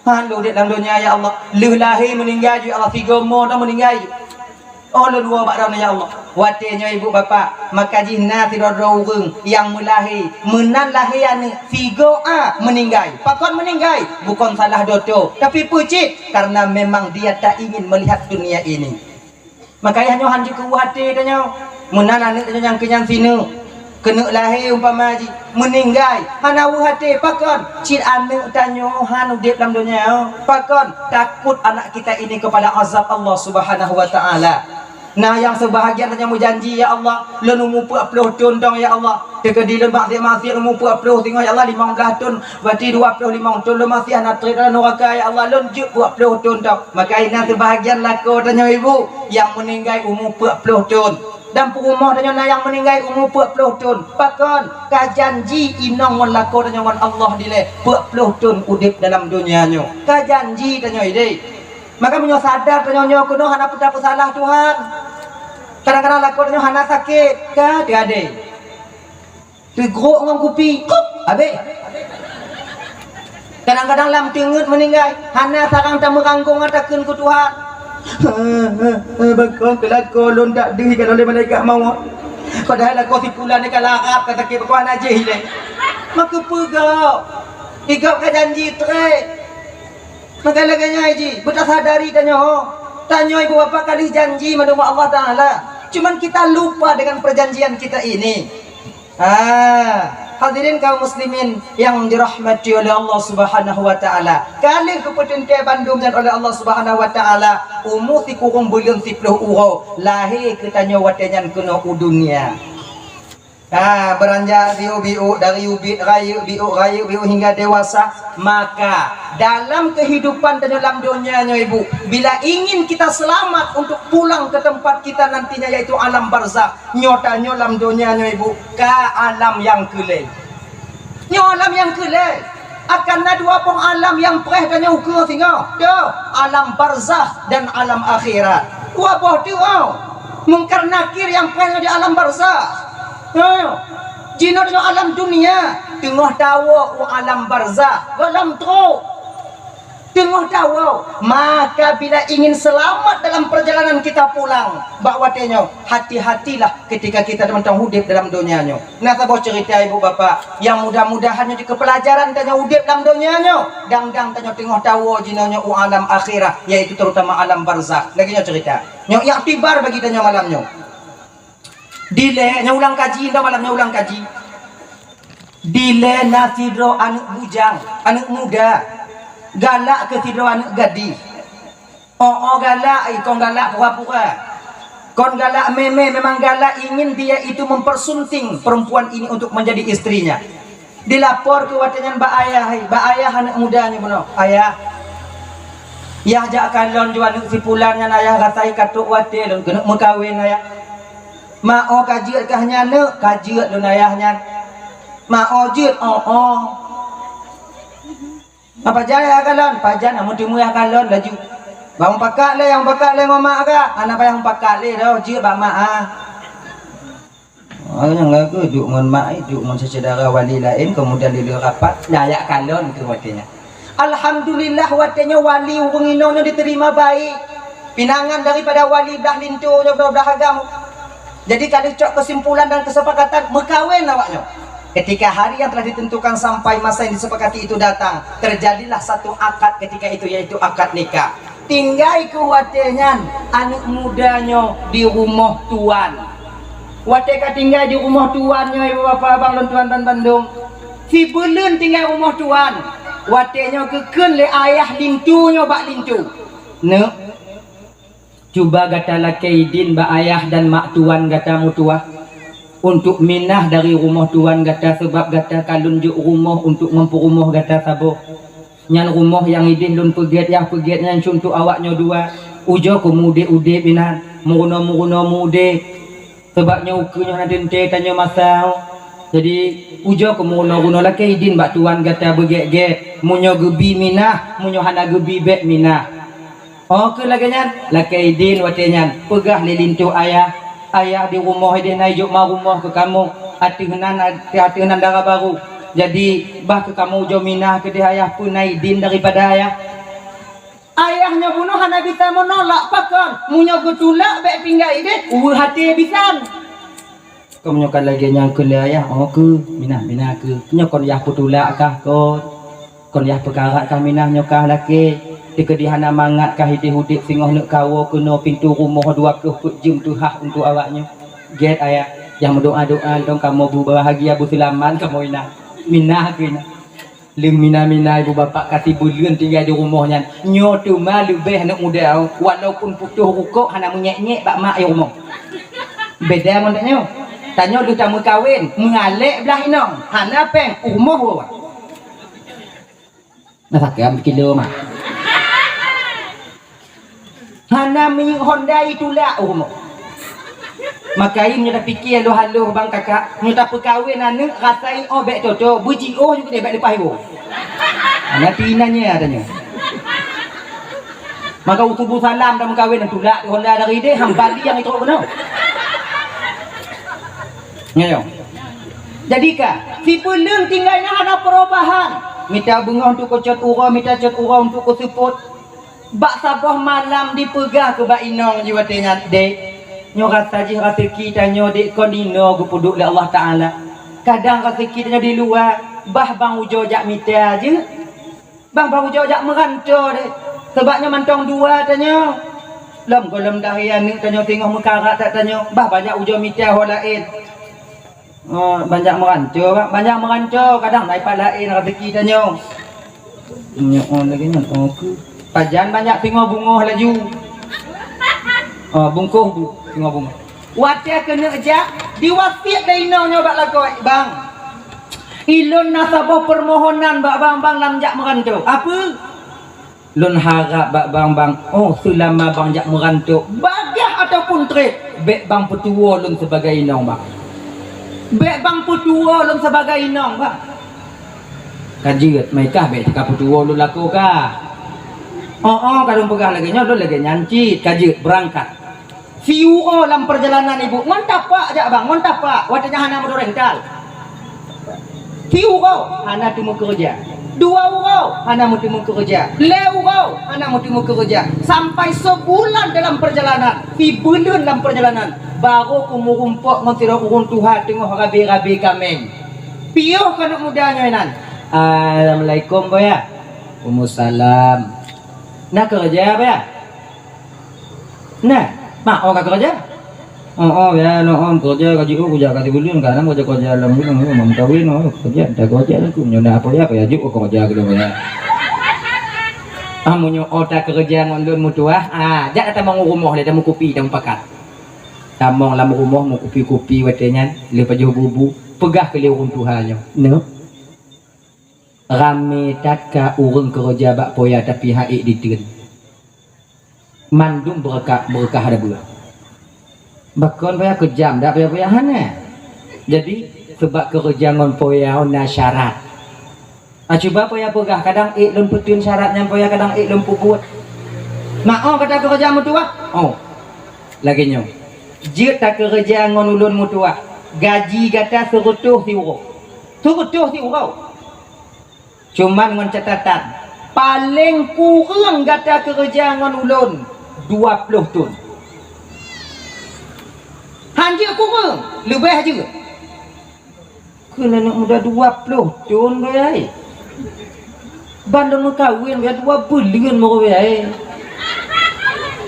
Han udip dalam dunia ya Allah. Lu lahir meninggal ya Allah, tiga mo dah meninggal. Oh lu dua bak ya Allah. Watenya ibu bapa, maka jina tidak rawung yang melahi menan lahian figo meninggal. Pakon meninggal bukan salah doto, tapi pucit karena memang dia tak ingin melihat dunia ini. Maka hanya hanji ku hati tanya menan anak tanya yang kenyang sini kena lahir umpama ji meninggal hanawu hati pakon cit anak tanya han udip dalam dunia pakon takut anak kita ini kepada azab Allah Subhanahu wa taala. Nah yang sebahagian tanya mu janji ya Allah lun umur 40 tahun dong ya Allah tekedi lun maksiat umur 40 tengok ya Allah 15 tahun berarti 25 tahun lun masih anak terika neraka ya Allah lun 40 tahun dong. Maka ini sebahagian laku tanya ibu yang meninggal umur 40 tahun dan rumah tanya yang meninggal umur 40 tahun pakon ka janji inong laku tanya Allah dile 40 tahun udip dalam dunianya ka janji tanya ide. Maka menyo sadar tanya nyo kuno hana putra salah Tuhan. Kadang-kadang laku tanya hana sakit ka tiade. Tigruk ngam kupi kup abe. Kadang-kadang lam tingut meninggal hana sarang ta meranggung ngatakeun ku Tuhan. Bakon kelako lon tak dehi kan oleh malaikat maut. Padahal aku sipulan ni kalarap kata ke kuan aje hile. Maka pegau. Igap ka janji tre. Maka laganya haji, betul sadari tanya tanya ibu bapa kali janji menurut Allah Taala. Cuman kita lupa dengan perjanjian kita ini. Hadirin kaum muslimin yang dirahmati oleh Allah Subhanahu wa taala. Kali keputusan Bandung dan oleh Allah Subhanahu wa taala, umur ti kurang belum 10 urau, lahir ketanya watenyan kena dunia. Beranjak biu dari ubit rayu biu hingga dewasa, maka dalam kehidupan dan dalam dunianya ibu, bila ingin kita selamat untuk pulang ke tempat kita nantinya yaitu alam barzakh, nyotanya dalam dunianya ibu ke alam yang kelai. Nyo alam yang kelai akan ada dua pun alam yang pereh dan yang ukur singa. Alam barzakh dan alam akhirat. Dua buah tu mungkar nakir yang pereh di alam barzakh. Jina dengan alam dunia tengah tahu alam barzakh dalam teruk tengah tahu. Maka bila ingin selamat dalam perjalanan kita pulang bakwatenya hati-hatilah ketika kita mentang hidup dalam dunianya. Nah saya cerita ibu bapa yang mudah-mudahan di kepelajaran tanya hidup dalam dunianya dang-dang tanya tengah tahu jinanya alam akhirat yaitu terutama alam barzakh. Lagi cerita nyo iktibar bagi tanya malamnya. Dile nya ulang kaji dah malamnya ulang kaji. Dile nasidro anak bujang, anak muda. Galak ke sidro anak gadis. Galak, kau galak pura-pura. Kau galak memang galak ingin dia itu mempersunting perempuan ini untuk menjadi istrinya. Dilapor ke watanyan ba ayah anak mudanya benar. Ayah. Ya jak kalon jual anak sipulannya ayah ratai katuk wate lon kena mekawin ayah. Ma'o kajiat kahnya ne kajiat lun ayahnya. Ma'o jut apa jaya kalon pajan amun timu ya kalon laju. Bang pakak le, yang pakak le mama ka. Anak pa yang pakak le dah, je bang mak ah. Oh, yang lagu duk mon mak, duk mon saudara wali lain kemudian dia rapat layak kalon ke watenya. Alhamdulillah watenya wali urang inongnya diterima baik. Pinangan daripada wali dah lintunya belah agama. Jadi kalau cok kesimpulan dan kesepakatan mekawin awaknya. Ketika hari yang telah ditentukan sampai masa yang disepakati itu datang, terjadilah satu akad ketika itu, yaitu akad nikah. Tinggal kuatnya anak mudanya di rumah tuan. Wateka tinggal di rumah tuannya ibu bapak abang dan tuan dan Bandung. Si belum tinggal rumah tuan. Watenya keken le ayah lintunya bak lintu. Ne. Cuba gata lakaidin ba ayah dan mak tuan gata mutua untuk minah dari rumah tuan gata sebab gata kalun juk rumah untuk ngempu rumah gata sabo. Nyan rumah yang idin lun peget yang peget nyan untuk awaknya dua. Ujo ku mude binan muruno mude sebabnya ukunya nadente tanya masau. Jadi ujo ku muruno lakaidin ba tuan gata begek munyo gebi minah munyo hana gebi bek minah. Oh ke laganyan lakaidin watenyan pegah lilintu ayah di rumah dia naik ma rumah ke kamu atihanan darah baru jadi bah ke kamu jominah ke dia ayah pun naidin daripada ayahnya bunuh hana bisa menolak pakon munyo getulak bek tinggal ide hati bisan kau menyokan lagi yang ke ayah oh ke minah ke nyokon yah putulak kah kon yah perkara kah minah nyokah laki dikedihan mangat kah hidup singoh nak kawo kena pintu rumah dua ke jum tuhah untuk awaknya get ayah yang berdoa dong kamu bahagia berselamat kamu minah kena lim minah ibu bapak kasih bulan tinggal di rumahnya nyotu malu beh nak muda walaupun putuh rukuk hana menyek bak mak ya rumah beda mondanya tanya lu tamu kawin mengalek belah inong hana peng rumah wa nak kam kilo mak hana ming Honda itulah umur. Makai nya dah fikir halo bang kakak, nya tak perkahwin anak rasai obek toto, buji juga dia bak lepas ibu. Ana tinanya adanya. Maka utubu salam dah berkahwin tulak Honda dari dia hambali yang itu benar. Nyayo. Jadi kah, si belum tinggalnya ada perubahan. Minta bunga untuk kocot urang, minta cot urang untuk kusuput. Bak sabah malam dipegah ke bak inong jiwatnya dek nyorat saja rezeki tanya dek kondino gu puduk le Allah Taala kadang rezeki tanya di luar bah bang ujo jak mita aja bang ujo jak merantau dek sebabnya mantong dua tanya lem golem dahian ni tanya tengok mekarat tak tanya bah banyak ujo mita ho lain banyak merantau kadang naik lain rezeki tanya nyo lagi nyo okey pajan banyak tengok bunga laju. Bungkuh tengok bunga. Watia kena ejak diwasiat dari no nyoba lakoi bang. Ilun nasabah permohonan bak bang lamjak merantau. Apa? Lun harap bak bang. Oh selama bang jak merantau bagah ataupun trade bek bang petua lun sebagai inong bang. Bek bang petua lun sebagai inong bang. Kajiat mereka bek cakap petua lun laku kah? Kadang pegah lagi nyo lagi nyanci kaji berangkat. Siu dalam perjalanan ibu. Ngontap pak aja bang, ngontap pak. Watanya hana mendorental. Siu hana timu kerja. 2 urau hana mau timu kerja. 2 urau hana mau timu kerja. Sampai sebulan dalam perjalanan. Si bulan dalam perjalanan. Baru kumurumpok ngasih urun Tuhan tengok rabi kameng. Piuh kana mudanya nan. Assalamualaikum boya. Waalaikumsalam. Nak kerja apa ya? Nah, mak orang kerja? Ya, kerja gaji kerja kasih bulan karena kerja dalam bulan mau kawin kerja dah kerja aku nyonya apa ya juga kerja gitu ya. Munyo otak kerja ngondon mutua. Jak datang mau rumah dia mau kopi dan pakat. Tamong lam rumah mau kopi watenya lepas jauh bubu pegah ke liurun Tuhannya. No. Rame tatka urang kerja bak poya tapi haik diteun. Mandum berkah ada bulan. Bakon poya kejam dak poya hana. Jadi sebab kerja ngon poya na syarat. Coba poya pegah kadang lun petun syaratnya poya kadang lun puput. Nah, kata kerja mutua. Oh. Lagi nyo. Jik tak kerja ngon ulun mutua. Gaji kata serutuh si urau. Serutuh si urau. Cuman ngon catatan. Paling kurang kata kerja ngon ulun 20 tun. Hanya kurang. Lebih aja. Kena nak muda 20 tun bayai. Bandar kawin bayai 2 bulan mau bayai.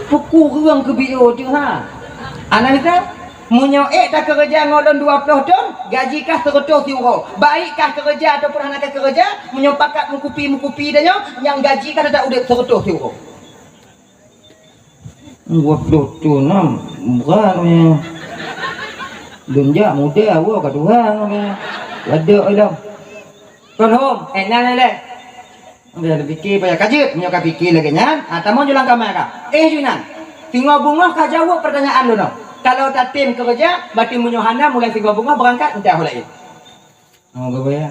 Kurang ke bio tu ha. Anak kita munyo tak kerja ngolon 20 ton, gaji kah 100 euro. Baikkah kerja ataupun anak kerja munyo pakat mukupi dah yang gaji kah tak udah 100 euro. 20 ton murah ni. Dunja muda awak kat Tuhan ni. Ada alam. Kon hom, enak le. Dia fikir payah kajut, munyo ka fikir lagi nya. Tamu julang kamar ka. Junan. Tinggal bunga ka jawab pertanyaan lu no. Kalau tak tim kerja, berarti munyo hana mulai tinggal bunga berangkat entah lain. Oh apa ya?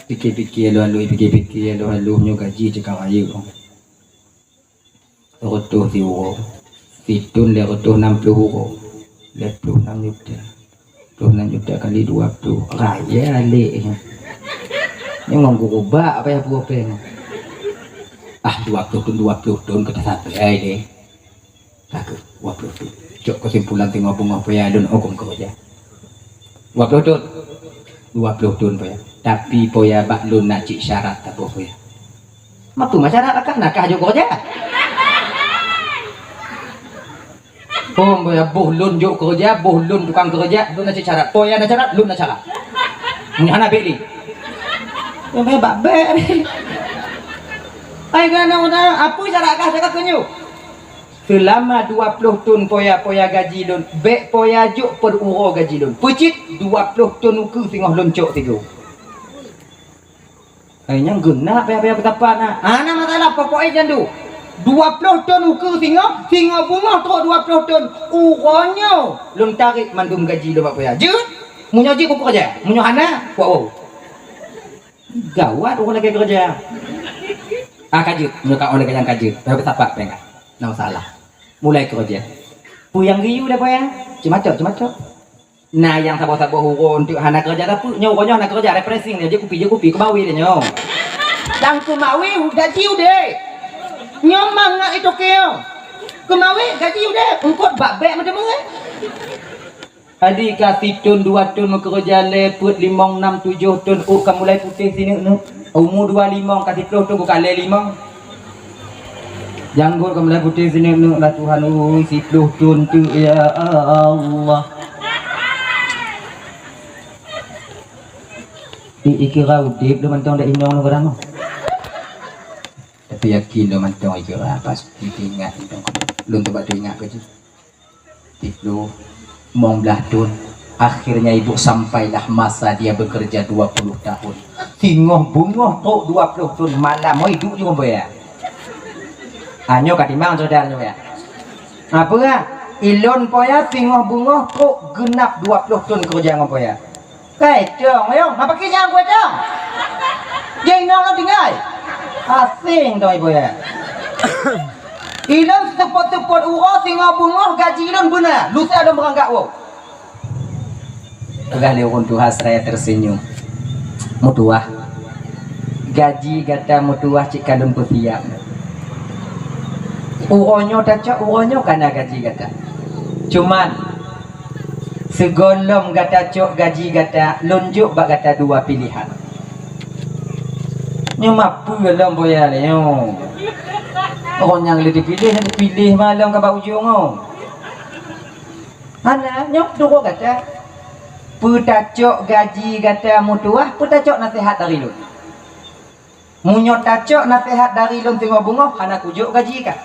Fikir-fikir lu munyo gaji cakap ayu. Rotoh euro. Situn le rotoh 60 euro. 26 juta. 26 juta kali 20. Raya alik. Ini ngomong gubak apa ya buah pen. 20 ton kita sampai deh. Aku 20 ton. Cok kesimpulan tengok bunga apa ya don okum kerja. 20 ton. 20 ton apa ya. Tapi poya bak lun nak cik syarat tak apa ya. Matu masyarakat kan nak juga kerja. Oh, ya bohlun juk kerja, bohlun tukang kerja, lun nak syarat. Poya nak syarat, lun nak syarat. Ini hana beli. Ya bak ber. Ai kan apa syarat kah cakap kenyu? Selama 20 ton poya gaji lun, bek poya juk per uro gaji lun. Pucit 20 ton uku tengah loncok tiga. Ai nyang guna apa betapa nah. Ana masalah pokoknya jandu. 20 ton ukur singa bunga teruk 20 ton uronyo lun tarik mandum gaji lu apa ya je munyo je kuku kerja munyo hana wow gawat orang lagi kerja kajut munyo ka oleh yang kajut tapi tapak pengen nak salah mulai kerja puyang giyu dah ya cuma cok nah yang sabo-sabo hurun untuk hana kerja tapi nyo uronyo hana kerja refreshing dia je kupi kebawi dia nyo dan kumawi gaji udah nyomang nak itu keo. Kemawi gaji udah engkau bak-bek macam mana? Adik kasih ton 2 ton mau kerja leput 5 6 7 ton kamu mulai putih sini nu. Umur 25 kasih 10 ton bukan le 5. Janggut kamu mulai putih sini nu lah Tuhan 10 ton tu ya Allah. Ikira udip lu mantong dak inong lu barang. Tapi yakin lo mantong ikira pas diingat intong lun tempat diingat ke itu mong belah akhirnya ibu sampailah masa dia bekerja 20 tahun tingoh bungoh tok 20 tahun malam mau hidup juga boya anyo katimang saudaranya ya apa ya ilon poya tingoh bungoh tok genap 20 tahun kerja ngomong poya kecong ayo apa kisah gue dong jenong lo tinggal asing doi boya. Ilon tepot-tepot urang singa bungoh gaji ilon benar. Lusa ada berangkat wo. Kali orang tua saya tersenyum. Mutuah. Gaji kata mutuah cik kalun putiak. Uronyo tacak uronyo kana gaji kata. Cuman segolong kata cok gaji kata lunjuk bak kata dua pilihan. Nyo mampu dalam boya le nyo. Orang yang lebih dipilih malam ke bau ujung oh. Ana nyok dulu kata putacok gaji kata mutuah putacok nasihat dari lu. Munyo tacok nasihat dari lu tengok bunga hana kujuk gaji ka.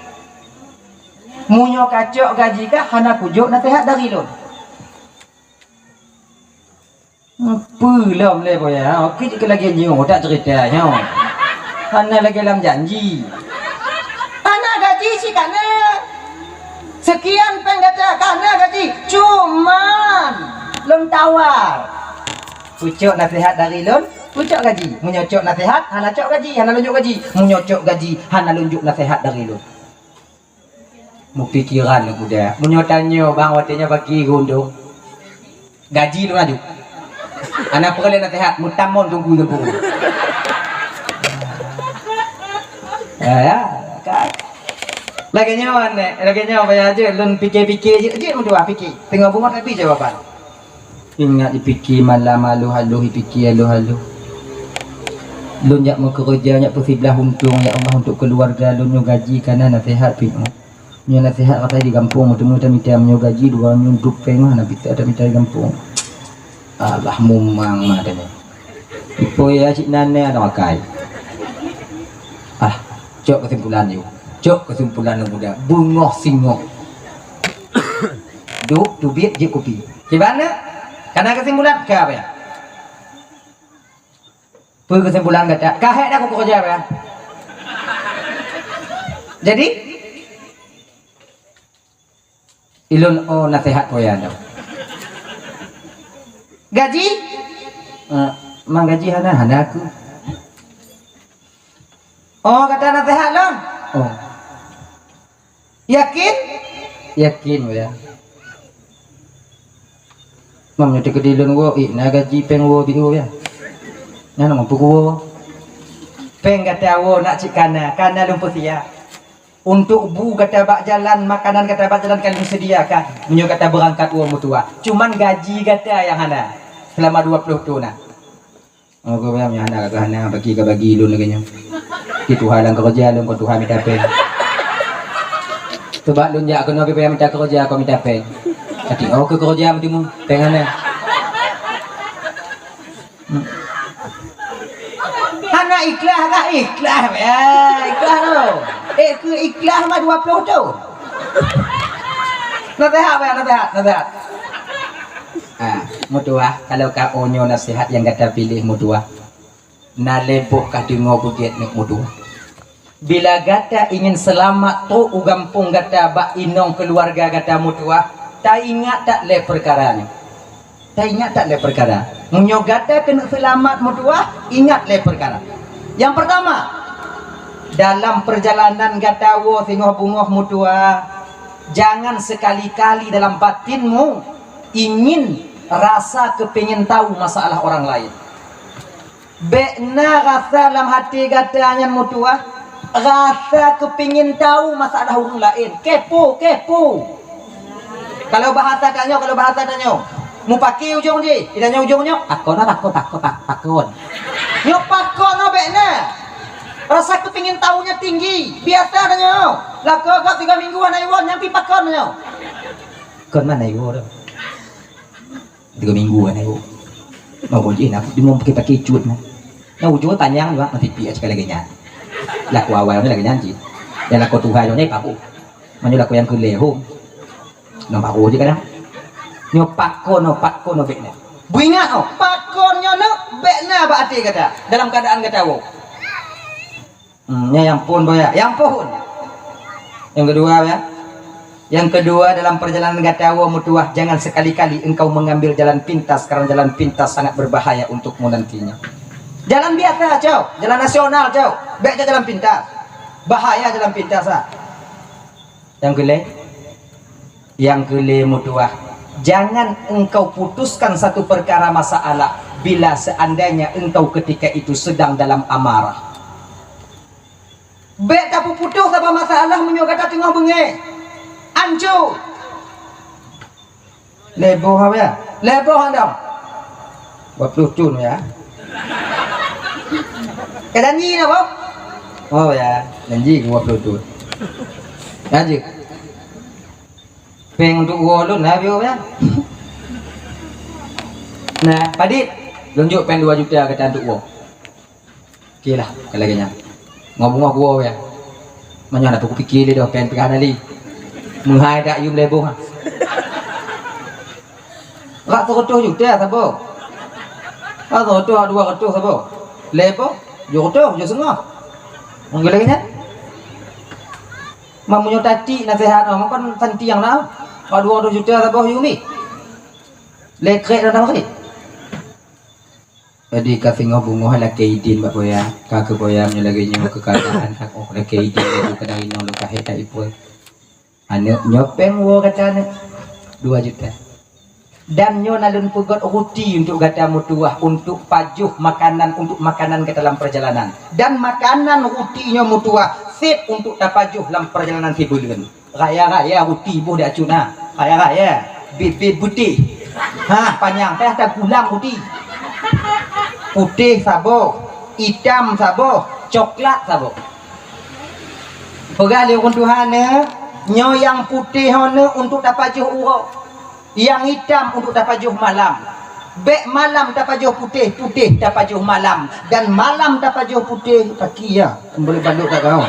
Munyo kacok gaji ka hana kujuk nasihat dari lu. Pelom le boya. Okey lagi nyo tak cerita nyo. Hana lagi dalam janji. Hana gaji sih kana. Sekian penggata kana gaji. Cuman lon tawar. Pucuk nasihat dari lon, pucuk gaji. Menyocok nasihat, hana cok gaji, hana lunjuk gaji. Menyocok gaji, hana lunjuk nasihat dari lon. Mu pikiran lu udah. Menyotanyo bang watinya bagi gundung. Gaji lu maju. Anak perlu nasihat mutamon tunggu gempung. Ya, kan. Lagi nyawan aja lun pikir-pikir je untuk fikir. Tengah bunga tapi jawaban. Ingat dipikir malam malu halu dipikir halu. Lun yak mau kerja yak persiblah untung ya Allah untuk keluarga lun gaji karena nasihat pi. Nya nasihat kata di kampung mudah-mudahan minta menyo gaji dua nyunduk pengah nak ada minta di kampung. Allah mumang madanya. Ipo ya cik nane ada makai. Cok kesimpulan yuk. Cok kesimpulan yang muda. Bungoh singoh. Duk tubit je kopi. Gimana? Karena kesimpulan ke apa ya? Kesimpulan kata. Kahek dah aku kerja apa ya? Jadi ilun nasihat ko ya. Gaji? Mang gaji hana aku. Oh kata nasihat lo? Oh. Yakin? Yakin ya. Mam nyuti kedilun wo na gaji peng wo biu ya. Nana mampu wo. Peng kata wo nak cikana lumpur sia. Untuk bu kata bak jalan makanan kata bak jalan kalian sediakan. Menyo kata berangkat wo mutua. Cuman gaji kata yang hana selama 20 tahun nah. Oh kau yang hana kata hana bagi lun lagi nya. Itu halang kerja lu kau Tuhan minta pen. Coba lu jak kena pergi minta kerja kau minta pen. Tapi ke kerja mesti mu pengannya. Hana ikhlas kah ikhlas ya ikhlas lo. Ke ikhlas mah 20 tu. Nasihat. Mutua kalau kau onyo nasihat yang kata pilih mutua. Na leboh kah dengar budiat nek mudu. Bila gata ingin selamat tu ugampung gata bak inong keluarga gata mutua, tak ingat tak le perkaranya. Tak ingat tak le perkara. Munyo gata kena selamat mutua, ingat le perkara. Yang pertama, dalam perjalanan gata wo singoh bungoh mutua, jangan sekali-kali dalam batinmu ingin rasa kepingin tahu masalah orang lain. Bekna rasa dalam hati katanya mutua rasa kepingin tahu masalah orang lain. Kepo. Kalau bahasa tanya mu pakai ujung je idanya ujungnya takon. Nyo pakon no bekna rasa kepingin tahunya tinggi biasa tanya lako kau 3 minggu ana iwon nyampi pakon nyo kon mana iwo 3 minggu ana iwo. Mau boleh nak dia mau pakai cut nah. Nah ujung tanyang juga nanti pia sekali lagi nyan. Laku awal ni lagi nyanci. Dan laku Tuhan ni paku. Manyo laku yang kuleho. Nampak aku je kadang. Nyo pakon no bekna. Buingat pakon nyo no bekna ba ati kata. Dalam keadaan kata wo. Yang pun boya, yang pun. Yang kedua ya. Yang kedua dalam perjalanan gatawa mutuah jangan sekali-kali engkau mengambil jalan pintas karena jalan pintas sangat berbahaya untukmu nantinya. Jalan biasa jauh, jalan nasional jauh, baiknya jalan pintas. Bahaya jalan pintas ah. Yang kele mutuah jangan engkau putuskan satu perkara masalah bila seandainya engkau ketika itu sedang dalam amarah. Baik tak putus apa masalah menyokata tengah bengai. Ancu leboh apa ya? Leboh anda 20 cun ya. Kedanji apa? Oh ya, janji 20 cun. Janji. Peng untuk wolun lah bio ya. Nah, Padit, tunjuk peng 2 juta kata untuk wo. Okey lah, kalau lagi ngomong wo ya. Mana nak aku fikir dia dah peng pegang ali. Menghai tak yum leboh. Rak 100 juta sabo. Rak 200 sabo. Leboh, juta, juta setengah. Mungkin lagi nya. Mamunyo tati nasihat orang kan santi yang dah. Rak 200 juta sabo yumi. Lekrek dah nak kali. Jadi kasih ngobungoh lah keidin bak boya. Kakak boya menyo lagi nyo kekayaan hak oh lah keidin itu kadang ino lo kaheta ipoi. Anak nyopeng wo katanya 2 juta. Dan nyo nalun pugot ruti untuk gata mutuah, untuk pajuh makanan, untuk makanan ke dalam perjalanan. Dan makanan ruti nyo mutuah sip untuk tapajuh dalam perjalanan sibulun. Raya-raya ruti buh dak cuna. Raya-raya bibit putih. Panjang teh ada gulang ruti. Putih sabo, hitam sabo, coklat sabo. Pegali Tuhan nyo yang putih hone untuk tapajuh urau. Yang hitam untuk tapajuh malam. Bek malam tapajuh putih, putih tapajuh malam. Dan malam tapajuh putih kaki ya. Boleh banduk tak kau.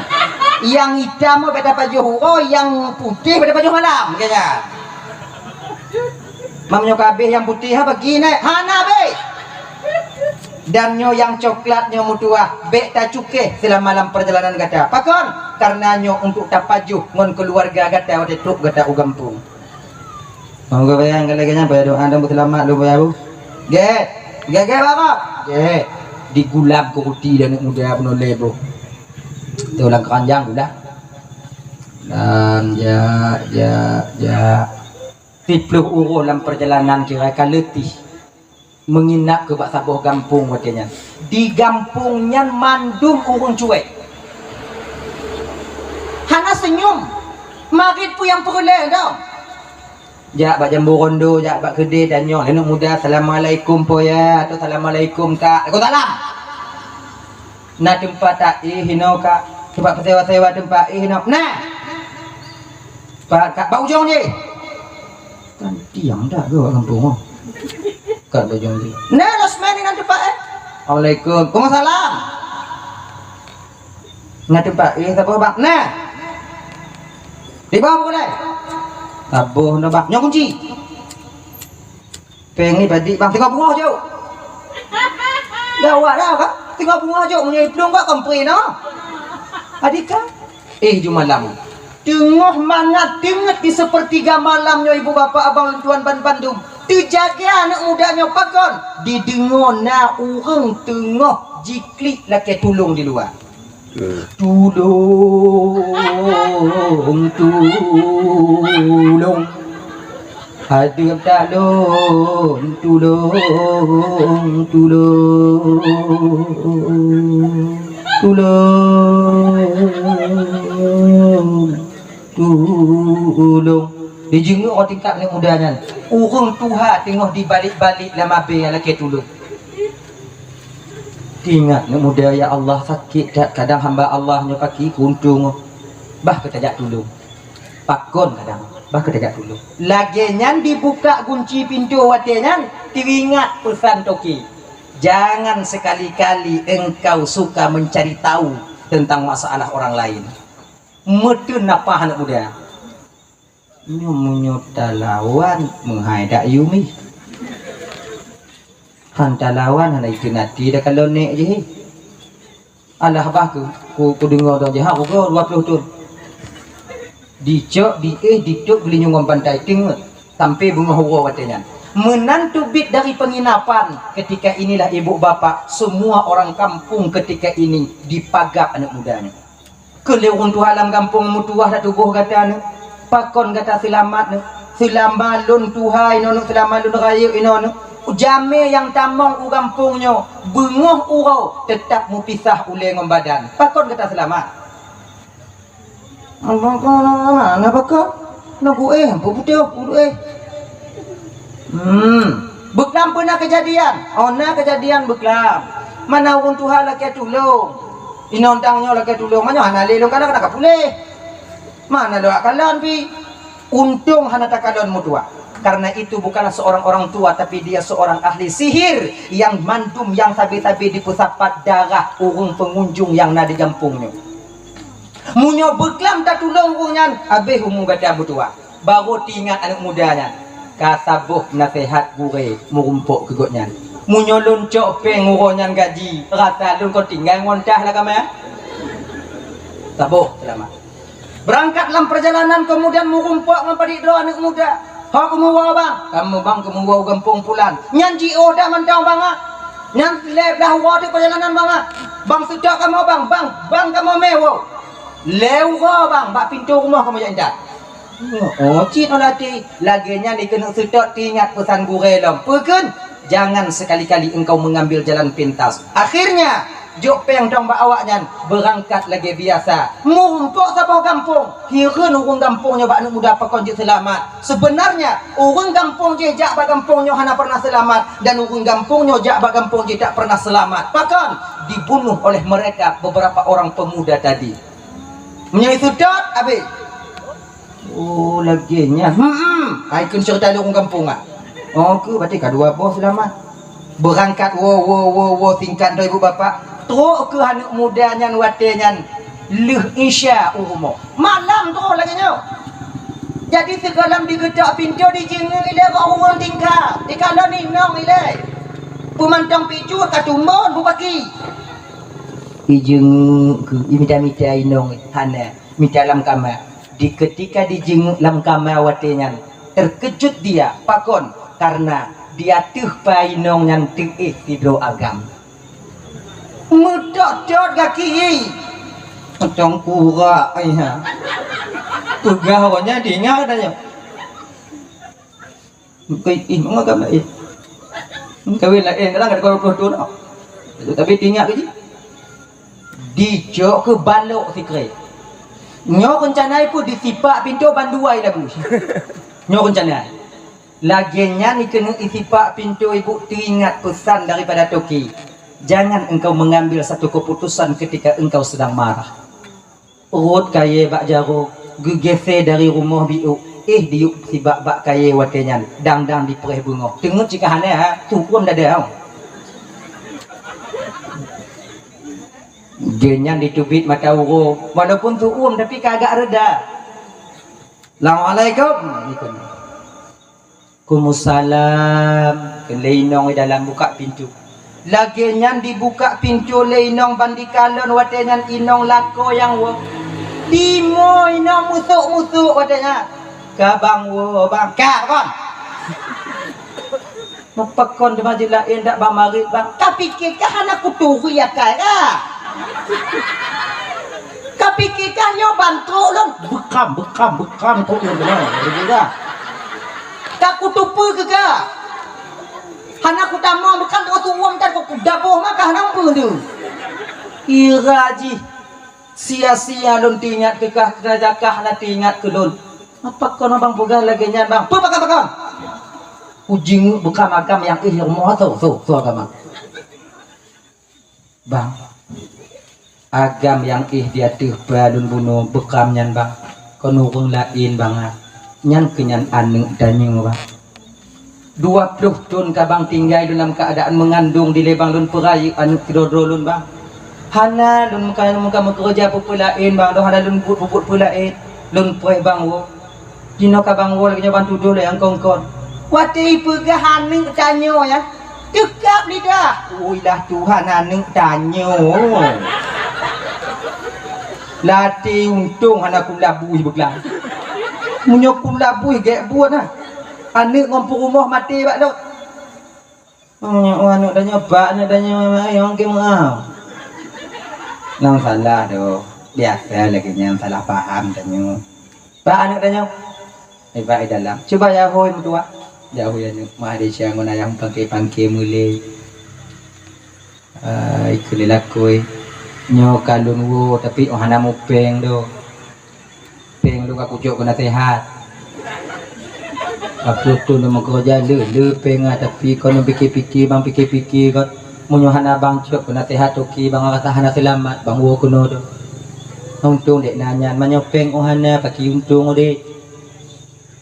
Yang hitam bek tapajuh urau, yang putih bek tapajuh malam kayaknya. Mamnyo kabeh yang putih ha bagi nek. Hana bek. Dan nyo yang coklat nyo mutua bek ta cuke selama malam perjalanan gata. Pakon karena nyo untuk tapajuh ngon keluarga gata wate truk gata ugampung. Monggo bayang kalaganya bayar doa dan selamat lu bayar bu. Ge bapak. Ge digulab ke ruti dan muda penoleh bro. Tu ulang keranjang udah. Dan ya 10 euro dalam perjalanan kira letih menginap ke bak sabuh kampung waktunya. Di kampungnya mandum urung cuek. Hana senyum. Marit pu yang peroleh dah. Jak bak jambu rondo, jak bak kedai dan nyong. Anak muda, assalamualaikum po ya, atau assalamualaikum kak. Aku salam. Nah tempat tak hino kak. Tempat persewa-sewa tempat hino. Nah. Pak kak bau jong ni. Kan tiang dah ke kampung. Kak bau jong ni. Nah, losman ni nanti pak Assalamualaikum. Waalaikumsalam. Nah tempat siapa bang? Nah. Di bawah boleh. Tabuh no bang, nyong kunci. Peng ni badi bang tengok bunga jauh. Dah awak dah kak, tengok bunga jauh punya pelung kak kompre no. Adik kak, jumalam. Tengah mangat tengah di sepertiga malamnya ibu bapa abang tuan ban Bandung. Terjaga anak mudanya pakon. Didengar na orang tengah jiklik laki tulung di luar. Tulung hadir talon tulung dijenguk orang tingkat ni mudanya urung tuha tengok di balik-balik lama be laki tulung. Ingat nak muda ya Allah sakit tak kadang hamba Allah nya kaki kuntung bah ketajak tulung pakon kadang bah ketajak tulung lagi nyan dibuka kunci pintu watenya teringat pesan toki jangan sekali-kali engkau suka mencari tahu tentang masalah orang lain medun apa anak muda nyo menyota lawan menghaidak yumi hantar lawan hana itu nanti dah kalau nek je alah bah ku dengar dah je ha ku 20 tu dicok dituk beli nyungom pantai tengok sampai bunga hura katanya menantu bit dari penginapan ketika inilah ibu bapa semua orang kampung ketika ini dipagap anak mudanya kelewun tu alam kampung mutuah dak tubuh katanya pakon kata selamalun tuhai nono selamalun raya inono jame yang tamong u kampungnya bengoh urau tetap mu pisah ule ngom badan pakon kata selamat mana pakon nak apa betul beklam pernah kejadian kejadian beklam mana urung Tuhan laki tulung inontangnya laki tulung mana hana lelong kadang nak pulih mana doa kalan pi untung hana takadon mutua. Karena itu bukanlah seorang orang tua tapi dia seorang ahli sihir yang mandum yang sabi-sabi di pusapat darah urung pengunjung yang ada di kampungnya. Munyo beklam tak tulung urungan habis umum gada mutua. Baru tingat anak mudanya. Kasabuh nasihat gure merumpuk kegotnya. Munyo loncok peng urungan gaji. Rasa lun kau tinggal ngontah lah kamu ya. Sabuh selamat. Berangkat dalam perjalanan kemudian merumpuk ngapadi doa anak muda. Hak kemuwa bang, kamu bang kemuwa gampung pulan. Nyan jio dah mantau bang ah. Nyan lep dah wadi perjalanan bang ah. Bang sudah kamu bang kamu mewo. Lewa bang, bak pintu rumah kamu jangan. Oh, cik olati. Laginya ni kena sedot ingat pesan gurelom. Pekan, jangan sekali-kali engkau mengambil jalan pintas. Akhirnya, jok peng dong awaknya berangkat lagi biasa. Mumpuk sabah kampung. Kira orang kampungnya bak muda pakon je selamat. Sebenarnya, orang kampung je jak bak kampungnya hana pernah selamat. Dan orang kampungnya jak bak kampung je tak pernah selamat. Pakon, dibunuh oleh mereka beberapa orang pemuda tadi. Menyai sedot, habis. Oh, laginya. Aikun cerita orang kampung ah. Oh, ke berarti kedua bos selamat. Berangkat wo tingkat do ibu bapa. Teruk ke anak mudanya watenya leh isya umur. Malam teruk laginya. Jadi segalam digedak pintu dijengeng ile orang tingkat. Dikala ni nong ile. Pemantang picu katumbon bu pagi. Dijengeng ke imita-mita inong hana mita dalam kamar. Di ketika dijenguk dalam kamar watenya terkejut dia pakon karena dia tuh painong yang tuh tidur agam mudot-dot kaki macam pura ya pegawainya dengar katanya mungkin mengagam lain kawin lain kadang ada kau tu tapi tinggal ke dijok ke balok sikret nyo rencanai pun disipak pintu banduai dah bus. Nyo rencanai. Laginya ni kena isipak pintu ibu teringat pesan daripada Toki. Jangan engkau mengambil satu keputusan ketika engkau sedang marah. Perut kaya bak jaruk, gegese dari rumah biuk. Diuk si bak kaya watenya. Dang-dang di perih bunga. Tengok jika hana ha, tukum dah ada. Jangan ditubit mata urung walaupun tu tapi kagak reda. Assalamualaikum. Waalaikumsalam. Leinong dalam buka pintu. Laginya dibuka pintu leinong bandikalon watenya inong lako yang wo. Dimo inong musuk-musuk watenya. Kabang wo bang kabang. Mapakon di masjid lain dak bang marit bang. Tapi kekah anak kutu ya kaya. Kapikirkan yo bantu lon bekam kok yo benar begitu tak kutupu ke ga hana ku tamang bekam dengan tuwam kan kok daboh maka hana tu iraji sia-sia lon tingat ke kah kerajaka hana tingat ke lon apa kono bang boga lagi nya bang pe bakam ujing bekam agam yang ilmu tu agama bang agam yang dia tuh balun bunuh bekam nyan bang konurung lain bang nyan kenyan anu danyeng bang 20 tahun kabang tinggal dalam keadaan mengandung di lebang lun perai anu kidodro lun bang hana lun muka kerja pupulain bang do hana lun bubut pulain lun poe bang wo dino kabang wo lagi bantu dulu yang kongkon wati pegahan ning tanyo ya dekap lidah uilah Tuhan anu tanyo Lati untung anak kulabui beglang. Munyo kulabui gek buat nah. Anak ngompo rumah mati bak dok. Anak dah nyoba, anak dah nyoba yang ke mau. Nang salah do. Biasa lagi yang salah paham dah nyo. Pak anak dah nyoba. Pak dalam. Coba ya hoi mutua. Ya hoi anu Malaysia ngona yang pangke mulai. Ikulilakoi. Nyo kalun wo tapi ohana mo peng do aku jok kena sehat aku tu nak kerja le peng tapi kau nak fikir bang fikir kau munyo hana bang jok kena sehat oki bang kata hana selamat bang wo kuno do untung dek nanya manyo peng ohana paki untung dek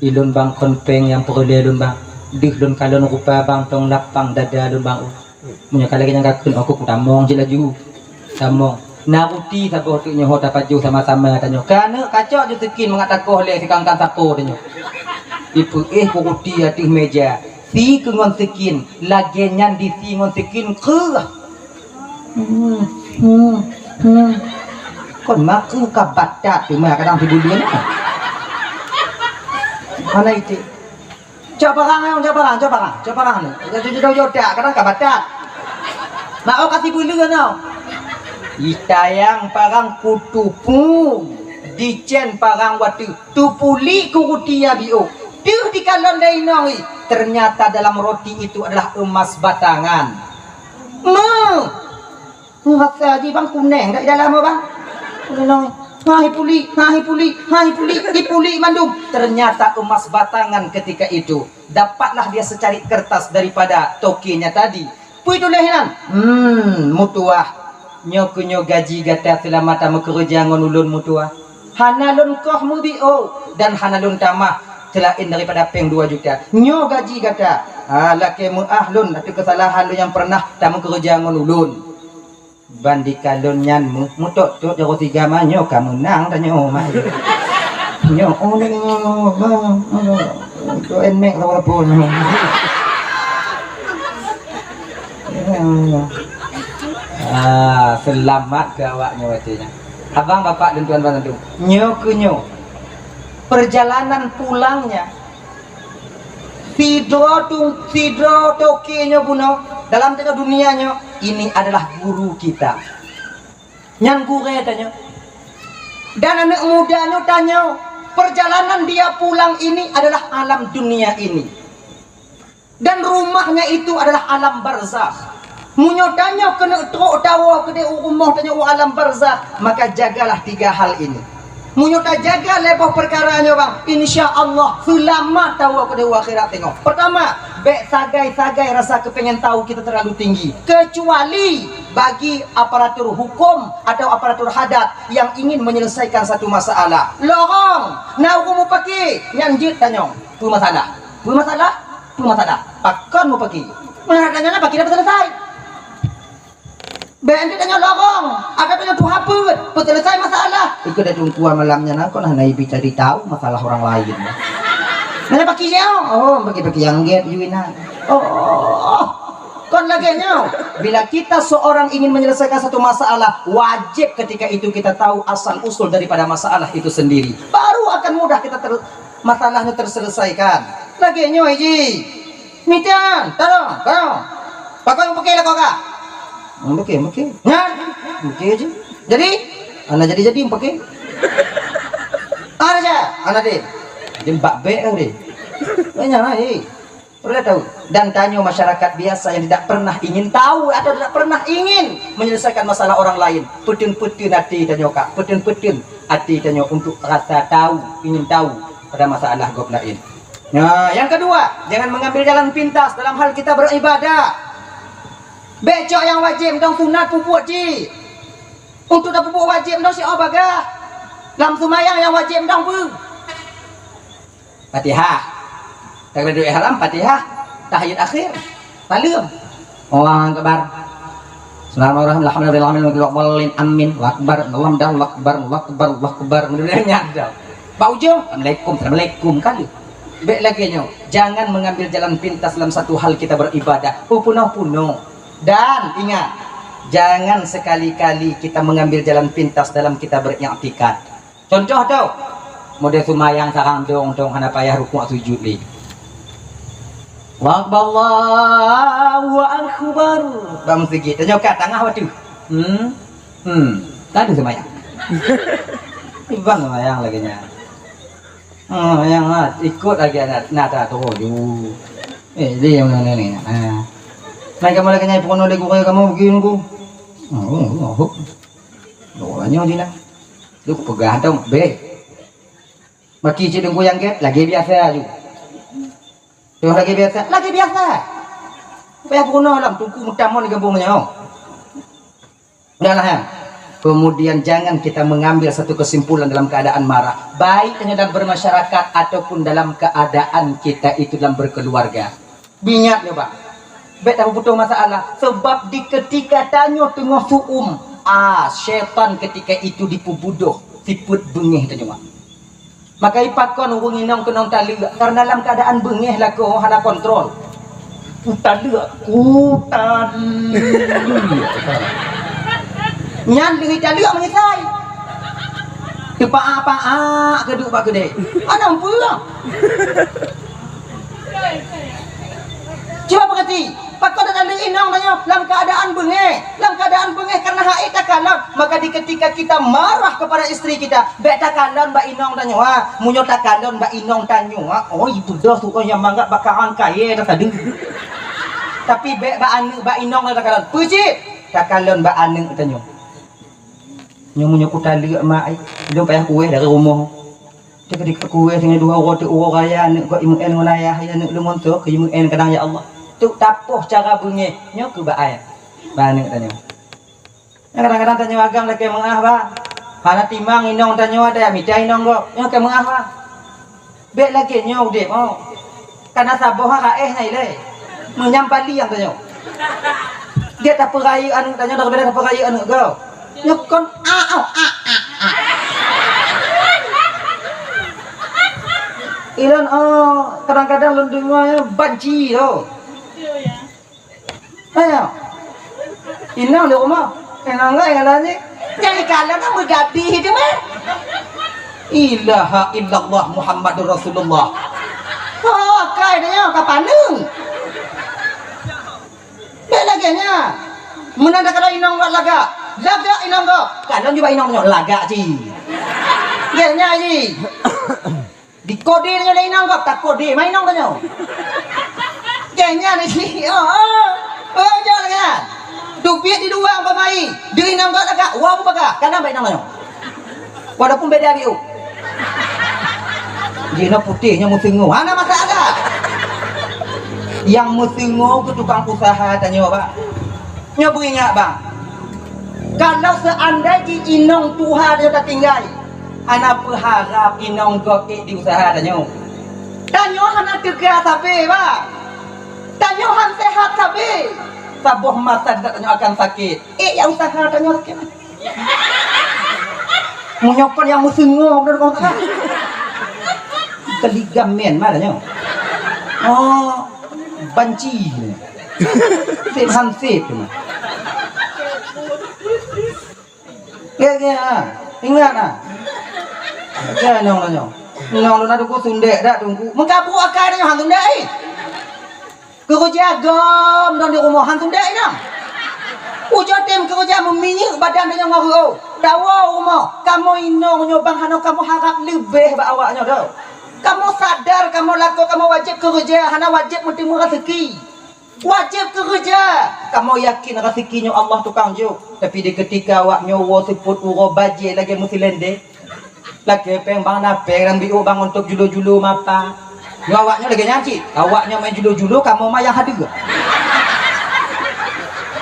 ilun bang kon peng yang perle lun bang dih lun kalon rupa bang tong lapang dada lun bang munyo kala yang kakun aku kutamong je laju Samong naruti sabo tu nyo hota paju sama-sama tanyo kana kacok je tekin mengatakoh le sikangkan sapo tanyo ipu kuruti atih meja si kengon tekin lagenyan di si ngon tekin ke kon maku kabatat tu mah kadang tidur mana itu coba orang jodak kadang kabatat mau kasih bulu kan Itayang parang kutupu dicen parang watu tu puli kurutia bio tu di kalon dainoi ternyata dalam roti itu adalah emas batangan. Rasa aja bang kuning tak dalam apa bang? Hai puli, dipuli mandum. Ternyata emas batangan ketika itu. Dapatlah dia secari kertas daripada tokinya tadi. Pui tulisan. Mutuah. Nyo gaji gata selamat ama kerja ngon ulun mutuah. Hanalun koh mubio dan hanalun tamah selain daripada peng 2 juta. Nyo gaji gata. Laki mu ahlun atau kesalahan lu yang pernah tamu kerja ngon ulun. Bandi kalonyan mutok tu jauh 3 manyo kamu menang tanya mah. Nyo tu enek walaupun. Selamat gawaknya watinya. Abang bapak dan tuan-tuan itu. Nyo perjalanan pulangnya Sidro tokinya buno dalam tengah dunianya ini adalah guru kita. Nyan gure tanya. Dan anak mudanya tanya, perjalanan dia pulang ini adalah alam dunia ini. Dan rumahnya itu adalah alam barzakh. Munyo tanya kena teruk tawa ke rumah tanya alam barzakh, maka jagalah 3 hal ini. Munyo tak jaga lepas perkaranya bang, insya Allah selamat tahu ke dewa akhirat tengok. Pertama, bek sagai rasa kepengen tahu kita terlalu tinggi. Kecuali bagi aparatur hukum atau aparatur hadat yang ingin menyelesaikan satu masalah. Lorong, nak aku mau pakai, nyanjit tanya, tu masalah. Pakon mau pakai. Mana tanya pakai dapat selesai. Benda tanya lorong, ada tanya tu apa? Selesai masalah. Ikut dah tungguan malamnya nak, kau nak naik cari tahu masalah orang lain. Mana pakai siapa? Oh, pakai yang get Yuina. Kon lagi nyaw. Bila kita seorang ingin menyelesaikan satu masalah, wajib ketika itu kita tahu asal usul daripada masalah itu sendiri. Baru akan mudah kita masalahnya terselesaikan. Lagi nyaw ji. Mitian, tolong. Pakai yang pakai lah kau kak. Pakai. Nyan, pakai aja. Jadi, anak jadi pakai. Aja, anak deh. Jadi mbak be deh. Banyak lah, Perlu tahu. Dan tanya masyarakat biasa yang tidak pernah ingin tahu atau tidak pernah ingin menyelesaikan masalah orang lain. Putun hati tanya kak. Putun hati tanya untuk rasa tahu, ingin tahu pada masalah gob lain. Nah, yang kedua, jangan mengambil jalan pintas dalam hal kita beribadah. Becok yang wajib dong sunat pupuk ji. Untuk dah pupuk wajib dong si bagah. Dalam semayang yang wajib dong pu. Fatihah. Takbir ihram Fatihah. Tahiyat akhir. Salam. Allahu akbar. Bismillahirrahmanirrahim. Amin. Allahu akbar. Mudah-mudahan ada. Pak ujung. Assalamualaikum kali. Baik lagi nyo. Jangan mengambil jalan pintas dalam satu hal kita beribadah. Puno. Dan ingat, jangan sekali-kali kita mengambil jalan pintas dalam kita beriktikad. Contoh tau, model sumayang sarang dong hana payah rukuk sujud li. Allahu akbar. Bang segi tanya kat tengah waktu. Tadi sumayang. Bang sumayang lagi nya. Yang ikut lagi nada tu ju. Dia yang ni. Naik kamu lagi nyai pukul oleh kayak kamu begini ku. Doanya di na. Lu pegang dong, be. Maki cidung yang get lagi biasa juga. Tuh lagi biasa. Payah pukul alam tunggu mutamon di kampungnya. Udahlah ya. Kemudian jangan kita mengambil satu kesimpulan dalam keadaan marah, baik dalam bermasyarakat ataupun dalam keadaan kita itu dalam berkeluarga. Bingat ya Pak. Bet apa butuh masalah sebab di ketika tanya tengah suum syaitan ketika itu dipubudoh siput bengih tanya maka ipakon hubungi nong kenong tali karena dalam keadaan bengih lah kau hana kontrol utali nyan dengan tali menyesai tepa apa keduk pak gede ada pula coba perhati pakot ada inong tanya dalam keadaan bengeh karena haid takalon. Maka di ketika kita marah kepada istri kita, bek takalon ba inong tanya munyo takalon ba inong tanya oh itu dah tu yang mangga bakaran kaya dah tadi. Tapi bek ba anu ba inong takalon puji takalon ba anu tanya munyo kutali mak ai belum payah kuih dari rumah. Cak di kuih dengan dua roti urang raya nek ko imu en wilayah ya nek lumon tu ke imu en kadang ya Allah. Tu tapoh cara bunyi nyo ke ba ai. Ba nek tanya. Kadang-kadang tanya agam lagi mengah ba. Hana timang inong tanya ada mita inong go. Nyo ke mengah ba. Bek lagi nyo dek mau. Karena saboh ha nai le. Menyampali yang tanya. Dia tak perai anu tanya dak beda tak perai anu go. Nyo kon Ilan kadang-kadang lundungnya banci tu. Ayo. Inang di rumah. Inang enggak yang lain. Jadi kalian nak bergabi itu mah. Ilaha illallah Muhammadur Rasulullah. Oh, kai dia kapan ni? Belaganya. Menanda kalau inang enggak laga inang enggak. Kalian juga inang enggak laga ji. Genya ji. Di kode nya lain anggap tak kode main nong kanyo. Kayaknya ni si. Jangan kan. Dupiat di dua apa mai. Dia nang enggak agak wah apa kana baik nang kanyo. Walaupun beda biu. Dia putihnya musingo. Mana masalah? Yang musingo ke tukang usaha tanya Pak. Nyo ingat Bang. Kalau seandainya inong Tuhan dia tak tinggal. Anak berharap inong gokek di usaha tanyo. Tanyo hana tegak sabe ba. Tanyo han sehat sabe. Sabuh masa tanyo akan sakit. Ya usaha tanyo sakit. Munyokon yang musingo bener kau tak. Keligamen mah tanyo. Oh, banci. Sip han sip. Ya. Ingat ah. Kaya nong nyo. Nong na duko tunde dak tunggu. Mengkapu akar nyo han tunde ai. Kerja gom don di rumah han tunde nang. Ujo tem kerja meminyak badan nyo ngaru. Dawa rumah. Kamu inong nyo bang hano kamu harap lebih ba awak nyo do. Kamu sadar kamu laku kamu wajib kerja hana wajib bertemu rezeki. Wajib kerja. Kamu yakin rezekinya Allah tukang jo. Tapi di ketika awak nyowo seput uro baje lagi mesti lende. Lagi peng bang napeng dan biu bang untuk julu-julu mapa. Awaknya lagi nyanyi. Awaknya main julu-julu kamu mah yang hadir.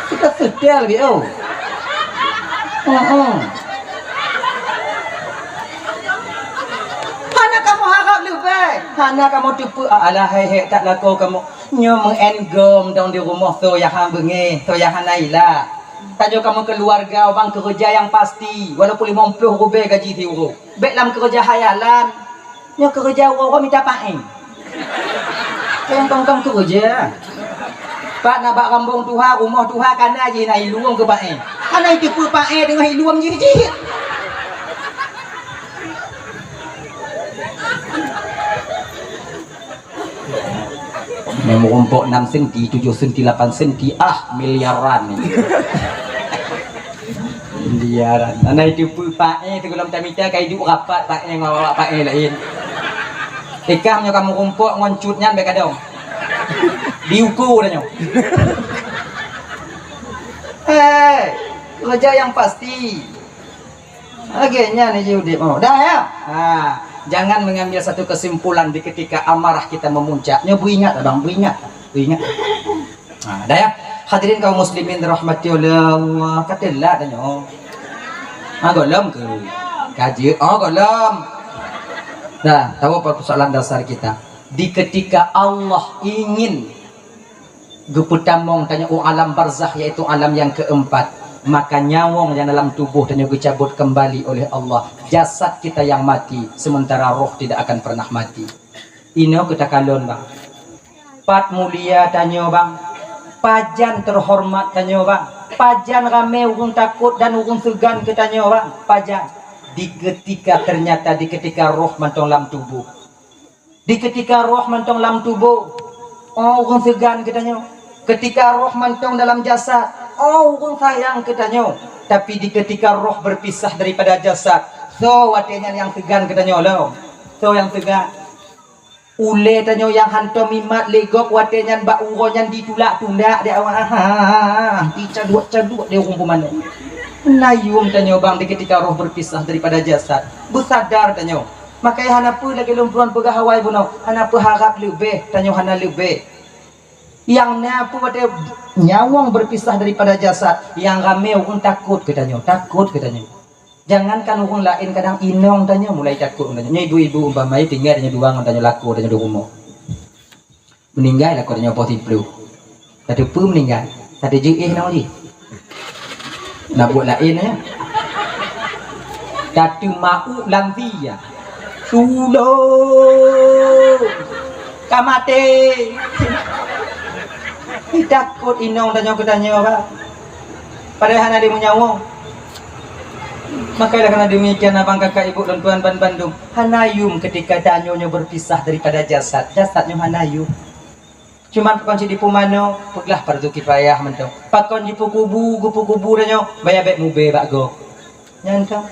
Kita setel biu. Hana kamu harap lebih. Hana kamu tipu alah hei tak laku kamu. Nyo mengenggom dong di rumah tu yang hang bengi, tu yang hang naila. Tajo kamu keluarga bang kerja yang pasti, walaupun 50 rubel gaji ti urut. Bek lam kerja hayalan. Nyo kerja orang minta paeng. Yang kamu kerja. Pak nak bak rambung tuha, rumah tuha kana je nai luang ke paeng. Ana tipu paeng dengan luang je. Memumpuk 6 senti, 7 senti, 8 senti, miliaran ni. Miliaran. Anak itu pun pakai tu kalau minta kai hidup rapat pakai ngawak pakai lain. Ikahnya kamu rumpuk ngoncutnya baik kadang. Diukur dah nyo. Kerja yang pasti. Akhirnya ni judi mau. Dah ya. Jangan mengambil satu kesimpulan di ketika amarah kita memuncak. Nyo bu ingat abang, bu ingat. Dah ya. Hadirin kaum muslimin dirahmati oleh Allah. Katalah dah nyo. Golom ke? Kaji. Golom. Dah, tahu apa persoalan dasar kita? Di ketika Allah ingin geputamong tanya alam barzakh yaitu alam yang keempat. Maka nyawang yang dalam tubuh dan juga cabut kembali oleh Allah. Jasad kita yang mati, sementara roh tidak akan pernah mati. Ini kita kalon bang. Pat mulia tanya bang. Pajan terhormat tanya bang. Pajan rame urung takut dan urung segan kita tanya bang. Pajan. Di ketika roh mantong dalam tubuh. Di ketika roh mantong dalam tubuh. Urung segan kita tanya. Ketika roh mantong dalam jasad, oh pun sayang katanya. Tapi di ketika roh berpisah daripada jasad, so watenya yang tegan katanya lo. So yang tegan. Ule tanyo yang hanto mimat legok watenya bak uronyan ditulak tundak dia awak. Dicaduk-caduk dia umpumannya. Nayum tanyo bang di ketika roh berpisah daripada jasad. Bersadar tanyo. Makanya hanapa lagi lumpuan pegah hawai buno. Hanapa harap lebih tanyo hana lebih. Yang napa pada nyawang berpisah daripada jasad, yang ramai orang takut katanya, takut katanya. Jangankan orang lain kadang inong tanya mulai takut katanya. Nya ibu-ibu umpamanya tinggal tanya dua tanya laku tanya di rumah. Meninggal laku tanya positif. Satu pun meninggal. Satu je nang di. Nak buat lain ya. Satu mau lantia. Sulo. Kamate. Takut inong tanya apa? Padahal ada menyawang. Makanya karena demikian abang kakak ibu dan tuan ban Bandung, hanayum ketika danyonya berpisah daripada jasadnya hanayum. Cuman pakon di pumano, peglah fardu kifayah mentong. Pakon di kubu danyo, bayar bet mube bakgo. Nyanto.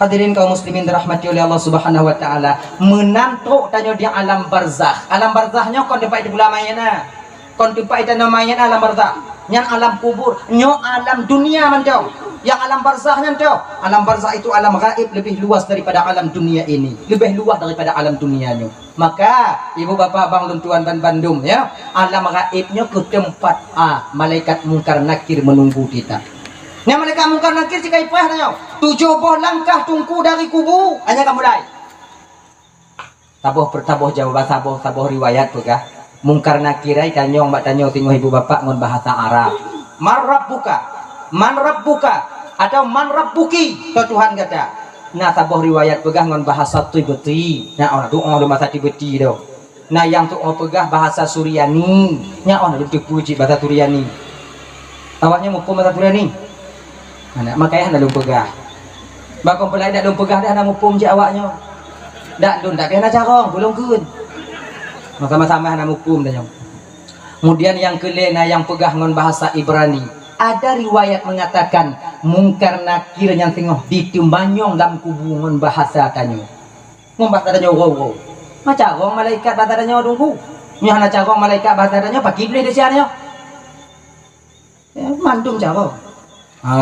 Hadirin kaum muslimin dirahmati oleh Allah Subhanahu wa taala, menantuk danyo di alam barzakh. Alam barzahnya kon dapat di bulamayana. Kon tupai dan namanya alam barzakh, yang alam kubur, nyo alam dunia mantau. Yang alam barzakh nyantau. Alam barzakh itu alam gaib lebih luas daripada alam dunia ini, lebih luas daripada alam dunianya. Maka ibu bapak abang luntuan dan Bandung ya, alam gaibnya ke tempat malaikat mungkar nakir menunggu kita. Nya malaikat mungkar nakir jika ipah nyo 70 langkah tungku dari kubu hanya kamu mulai. Taboh jawab saboh riwayat pegah. Mungkar nakirai tanyong mbak tanyong tinggal ibu bapak ngon bahasa Arab. Man rabbuka atau man rabbuki ke Tuhan kata. Nah saboh riwayat pegah ngon bahasa Tibeti. Nah orang tu orang bahasa Tibeti do. Nah yang tu orang pegah bahasa Suryani. Nya orang tu puji bahasa Suryani. Awaknya mukum bahasa Suryani. Mana makanya anda pegah. Bakon pelai dak pegah dah anda mukum je awaknya. Dak tak kena carong belum kun. Sama-sama anak hukum dan kemudian yang kelena yang pegah ngon bahasa Ibrani, ada riwayat mengatakan mungkar nakir yang tengah ditimbanyong dalam kubu ngon bahasa tanyo ngon bahasa tanyo wow macam orang malaikat bahasa tanyo dungku nya hana carong malaikat bahasa tanyo pakai boleh dia siarnya mandum carong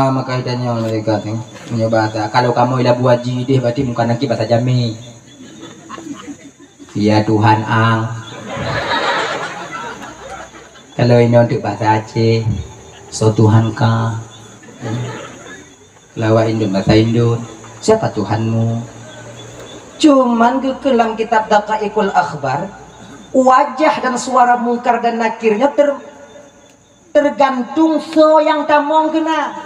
maka tanyo malaikat punya bahasa kalau kamu ila buaji deh berarti mungkar nakir bahasa Jami ya Tuhan ang. Kalau ini untuk bahasa Aceh, so Tuhan ka. Lawa Indo bahasa Indo, siapa Tuhanmu? Cuman ke dalam kitab Daqaiqul Akhbar, wajah dan suara mungkar dan nakirnya tergantung so yang tamong kena.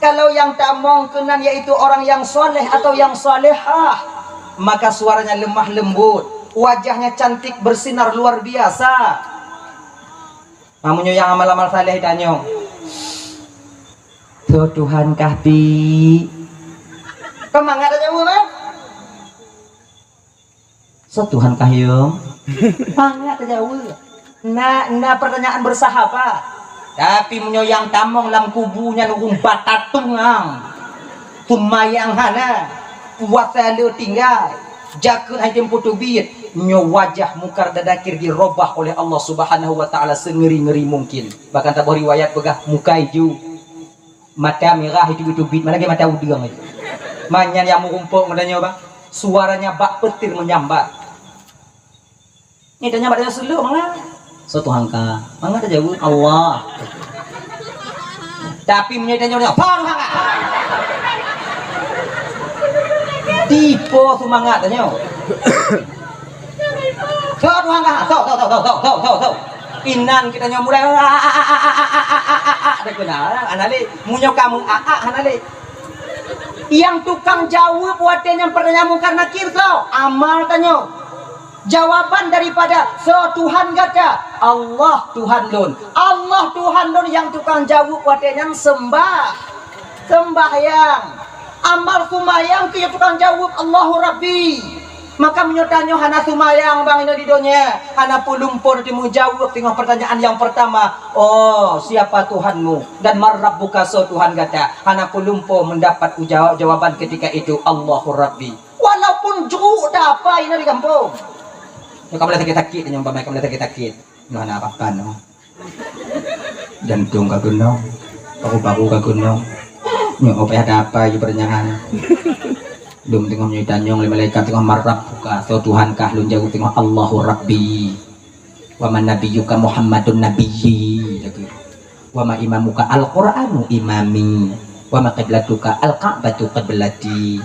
Kalau yang tamong kena yaitu orang yang soleh atau yang solehah, maka suaranya lemah lembut. Wajahnya cantik bersinar luar biasa. Namunnya yang amal-amal saleh tanya, "So Tuhan kahpi." Kemangat aja bu, "So Tuhan kahyong." Mangat aja bu. Nah pertanyaan bersahabat. Tapi menyoyang tamong lam kubunya nunggu batatungang. Kumayang hana. Puasa lu tinggal. Jakun hajem putubit. Nyo wajah mungkar dan nakir dirobah oleh Allah Subhanahu wa taala sengeri-ngeri mungkin. Bahkan tak riwayat pegah muka hijau. Mata merah itu bit mana ke mata udang itu. Manyan yang mengumpul ngadanya bang. Suaranya bak petir menyambar. Ini tanya badanya selu mangga. So Tuhan ka. Mangga ta jawab Allah. Tapi menyedanya apa mangga. Tipe semangat tanya. So Tuhan ka. So. Inan kita mulai ada kena anale munyo kamu anale yang tukang jawab buatnya pertanyaan mungkar nakir kau amal tanyo jawaban daripada so Tuhan kata Allah Tuhan lon yang tukang jawab buatnya sembahyang amal kumayang ke tukang jawab Allahu Rabbi Maka menyertanya hana sumayang bang ini di dunia. Hana pulumpur di menjawab tengah pertanyaan yang pertama. Oh, siapa Tuhanmu? Dan marrabbuka so Tuhan kata. Hana pulumpur mendapat jawaban ketika itu Allahu Rabbi. Walaupun jeruk dah apa ini di kampung. Ya kamu sakit-sakit yang umpamai kamu sakit-sakit. Noh hana apa-apa noh. Jantung kaguno. Paru-paru kaguno. Nyo apa ada apa ya pertanyaan. Dum tengah nyuitan yang malaikat tengah marab buka so Tuhan kah lun jauh tengah Allahu Rabbi wa man nabiyyuka Muhammadun nabiyyi wa ma imamuka al-Qur'anu imami wa ma qiblatuka al-Ka'batu qiblati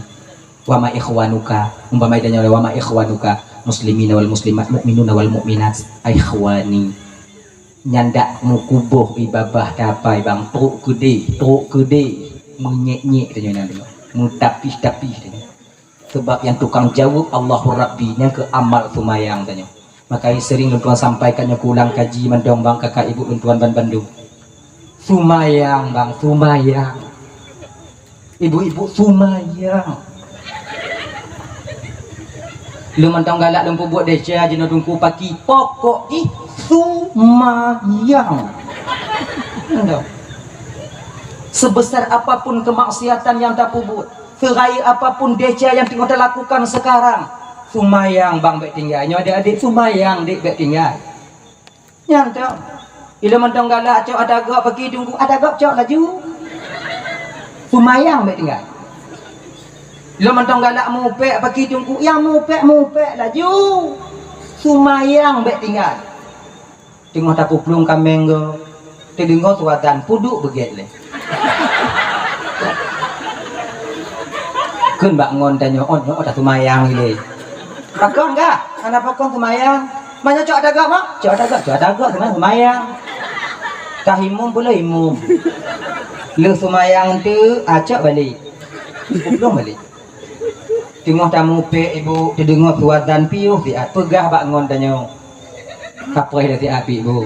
wa ma ikhwanuka umpama idanya wa ma ikhwanuka muslimina wal muslimat mu'minuna wal mu'minat ikhwani nyandak mukubuh ibabah dapai bang truk gede menyek-nyek tanya nanti mutapih-tapih sebab yang tukang jawab Allahu Rabbi yang ke amal sumayang tanya. Makanya sering tuan sampaikannya kulang kaji mendong bang kakak ibu tuan ban Bandung. Sumayang bang, sumayang. Ibu-ibu sumayang. Lu mentong galak lu buat desa jenuh tungku paki pokok di sumayang. Entah. Sebesar apapun kemaksiatan yang tak buat. Serai apapun deja yang tengah terlakukan sekarang, sumayang bang baik tinggal. Nyo adik-adik sumayang dik baik tinggal. Yang tu, ila mentong galak cok ada gak pergi tunggu ada gak cok laju. Sumayang baik tinggal. Ila mentong galak mupek pergi tunggu yang mupek laju. Sumayang baik tinggal. Tengah tapu pelung kameng go. Tedengar tuatan puduk begitu le. Kun bak ngon tanya on ada sumayang ini. Pakon enggak? Anak pakon sumayang. Banyak cok ada gak mak? Cok ada gak sumayang. Kahimum pula imum. Lu sumayang tu acak balik. Belum balik. Tengok tamu pe ibu terdengar suazan piuh siat pegah bak ngon tanya. Kapreh dah siat ibu.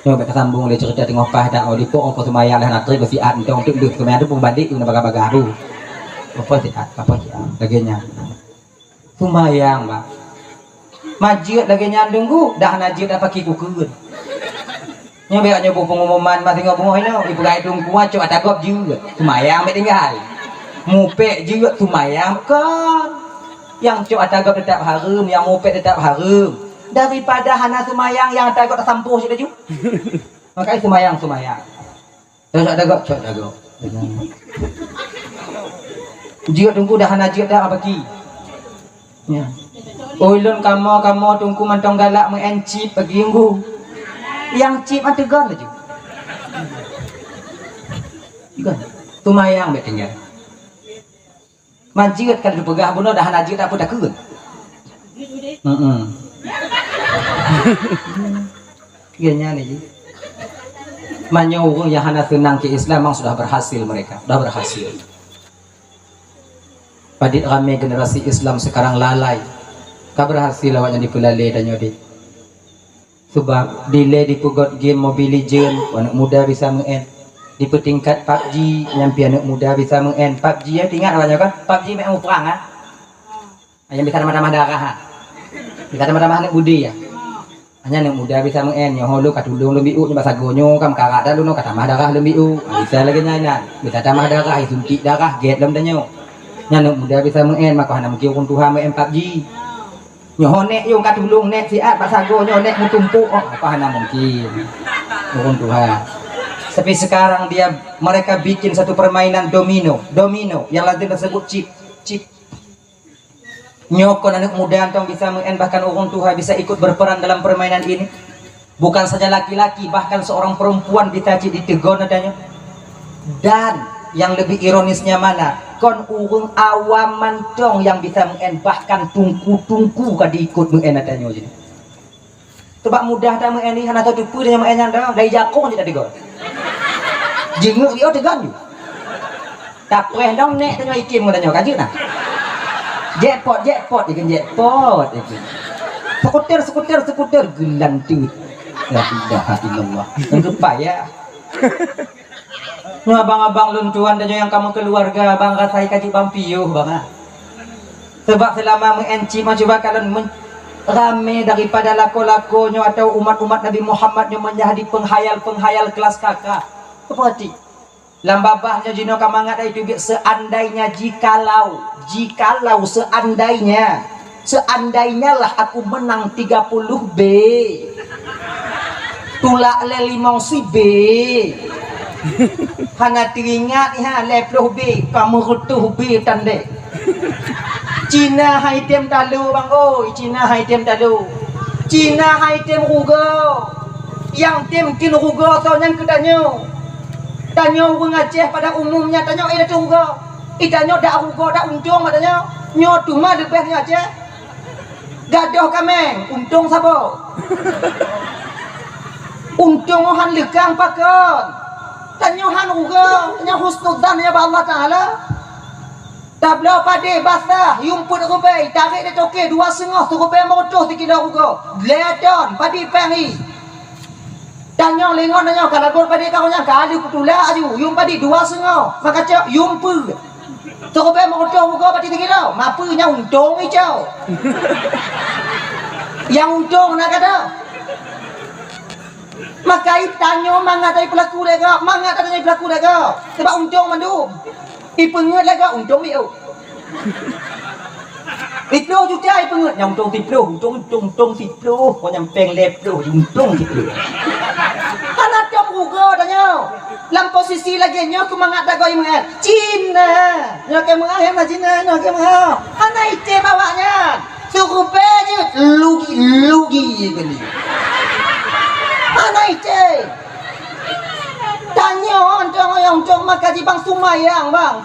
Yo bak sambung dia cerita tengok pah dak di pok apa sumayang dah nak terus siat entong tuk duk sumayang tu pun balik tu nak baga-baga tu. Apa sihat laginya sumayang bang majid laginya tunggu dah najid dah pakai kukeun nya beak nyobo pengumuman masih ngomong hello ibu gai tunggu acok ada gop juga sumayang mek tinggal mupek juga sumayang kan yang cok ada gop tetap harum yang mupek tetap harum daripada hana sumayang yang ada gop tersampuh sudah juga makanya sumayang terus ada gop cok ada gop jika tunggu dah najib dah apa ki? Ya. Ulun kamu tunggu mantong galak mengencip bagi tunggu. Yang cip ada gan aja. Gan. Tumayang bet tinggal. Manjit kalau dipegah bunuh dah najib dah dah keun. Genya ni. Manyurung yang hana senang ke Islam memang sudah berhasil mereka, sudah berhasil. Padik ramai generasi Islam sekarang lalai. Kau berhasil awaknya di pelalai dan nyodi. Sebab delay di pugot game Mobile Legend, anak muda bisa mengen. Di petingkat PUBG, nyampi anak muda bisa mengen. PUBG ya tinggal awaknya kan? PUBG memang perang ah. Yang bisa tambah-tambah darah ah. Bisa tambah-tambah anak budi ya. Hanya anak muda bisa mengen. Yang holu katulung lebih u, bahasa gonyo kam karak dah lu kata tambah darah lebih u. Bisa lagi nyanyi. Bisa tambah darah, suntik darah, get lem danyo. Nyana muda bisa mengen maka hana mungkin urun Tuhan main PUBG nyohonek yung katulung nek siat pak sago nyonek mutumpuk apa hana mungkin urun Tuhan. Tapi sekarang mereka bikin satu permainan domino yang lazim tersebut chip nyokon anak muda antong bisa mengen bahkan urun Tuhan bisa ikut berperan dalam permainan ini. Bukan saja laki-laki bahkan seorang perempuan bisa ditegon adanya. Dan yang lebih ironisnya mana? Kon urung awam mantong yang bisa mengen bahkan tungku kan diikut mengen adanya jadi. Sebab mudah tak mengen hana tahu tipu dengan mengen dah dari jakong tidak digol. Jenguk dia tegan. Tak preh dong nek tanya ikim katanya kaji nah. Jackpot ikan jackpot ikan. Skuter gelan tu. La ilaha illallah. Untuk payah. Nah abang-abang luncuan dan yang kamu keluarga abang rasai kaji bampiuh bang. Sebab selama mengenci coba kalian rame daripada lako-lakonyo atau umat-umat Nabi Muhammad yang menjadi penghayal-penghayal kelas kakak. Seperti lambabahnya jino kamangat itu seandainya jikalau seandainya lah aku menang 30 B tulak le 5 si B hana teringat ha le 10 B kamu rutuh B tandek Cina hai tem talu bang oi Cina hai tem talu Cina hai tem rugo yang tem kin rugo tau yang tanyo orang Aceh pada umumnya tanyo ada rugo itanyo dak rugo dak untung matanya nyo cuma lebihnya Aceh gadoh kameng untung sabo untung han lekang pakon tanyo han rugo tanyo husnudzan ya Allah taala tablau pade basah yumput rubai tarik dia toke 2,5 rubai motoh 3 kilo rugo gledon padi pengi tanyo lengon tanyo kalau gor pade kau nya kali kutula aju yum padi 2,5 maka cak yumpu rubai motoh rugo padi 3 kilo mapunya untung hijau yang untung nak kata maka tanyo mangatai pelaku lega mangatai pelaku lega sebab untung mandu ipengut lega untung dia Tiplo juga ipengut yang untung tiplo untung tiplo kau yang penglep lo untung tiplo karena top rugo tanya dalam posisi lagi nyo kemangat dago imangat Cina nyo kemangat yang Cina nyo kemangat ana ite bawanya suruh je lugi gini ana ite tanya orang yang cuma kaji bang Sumayang Allah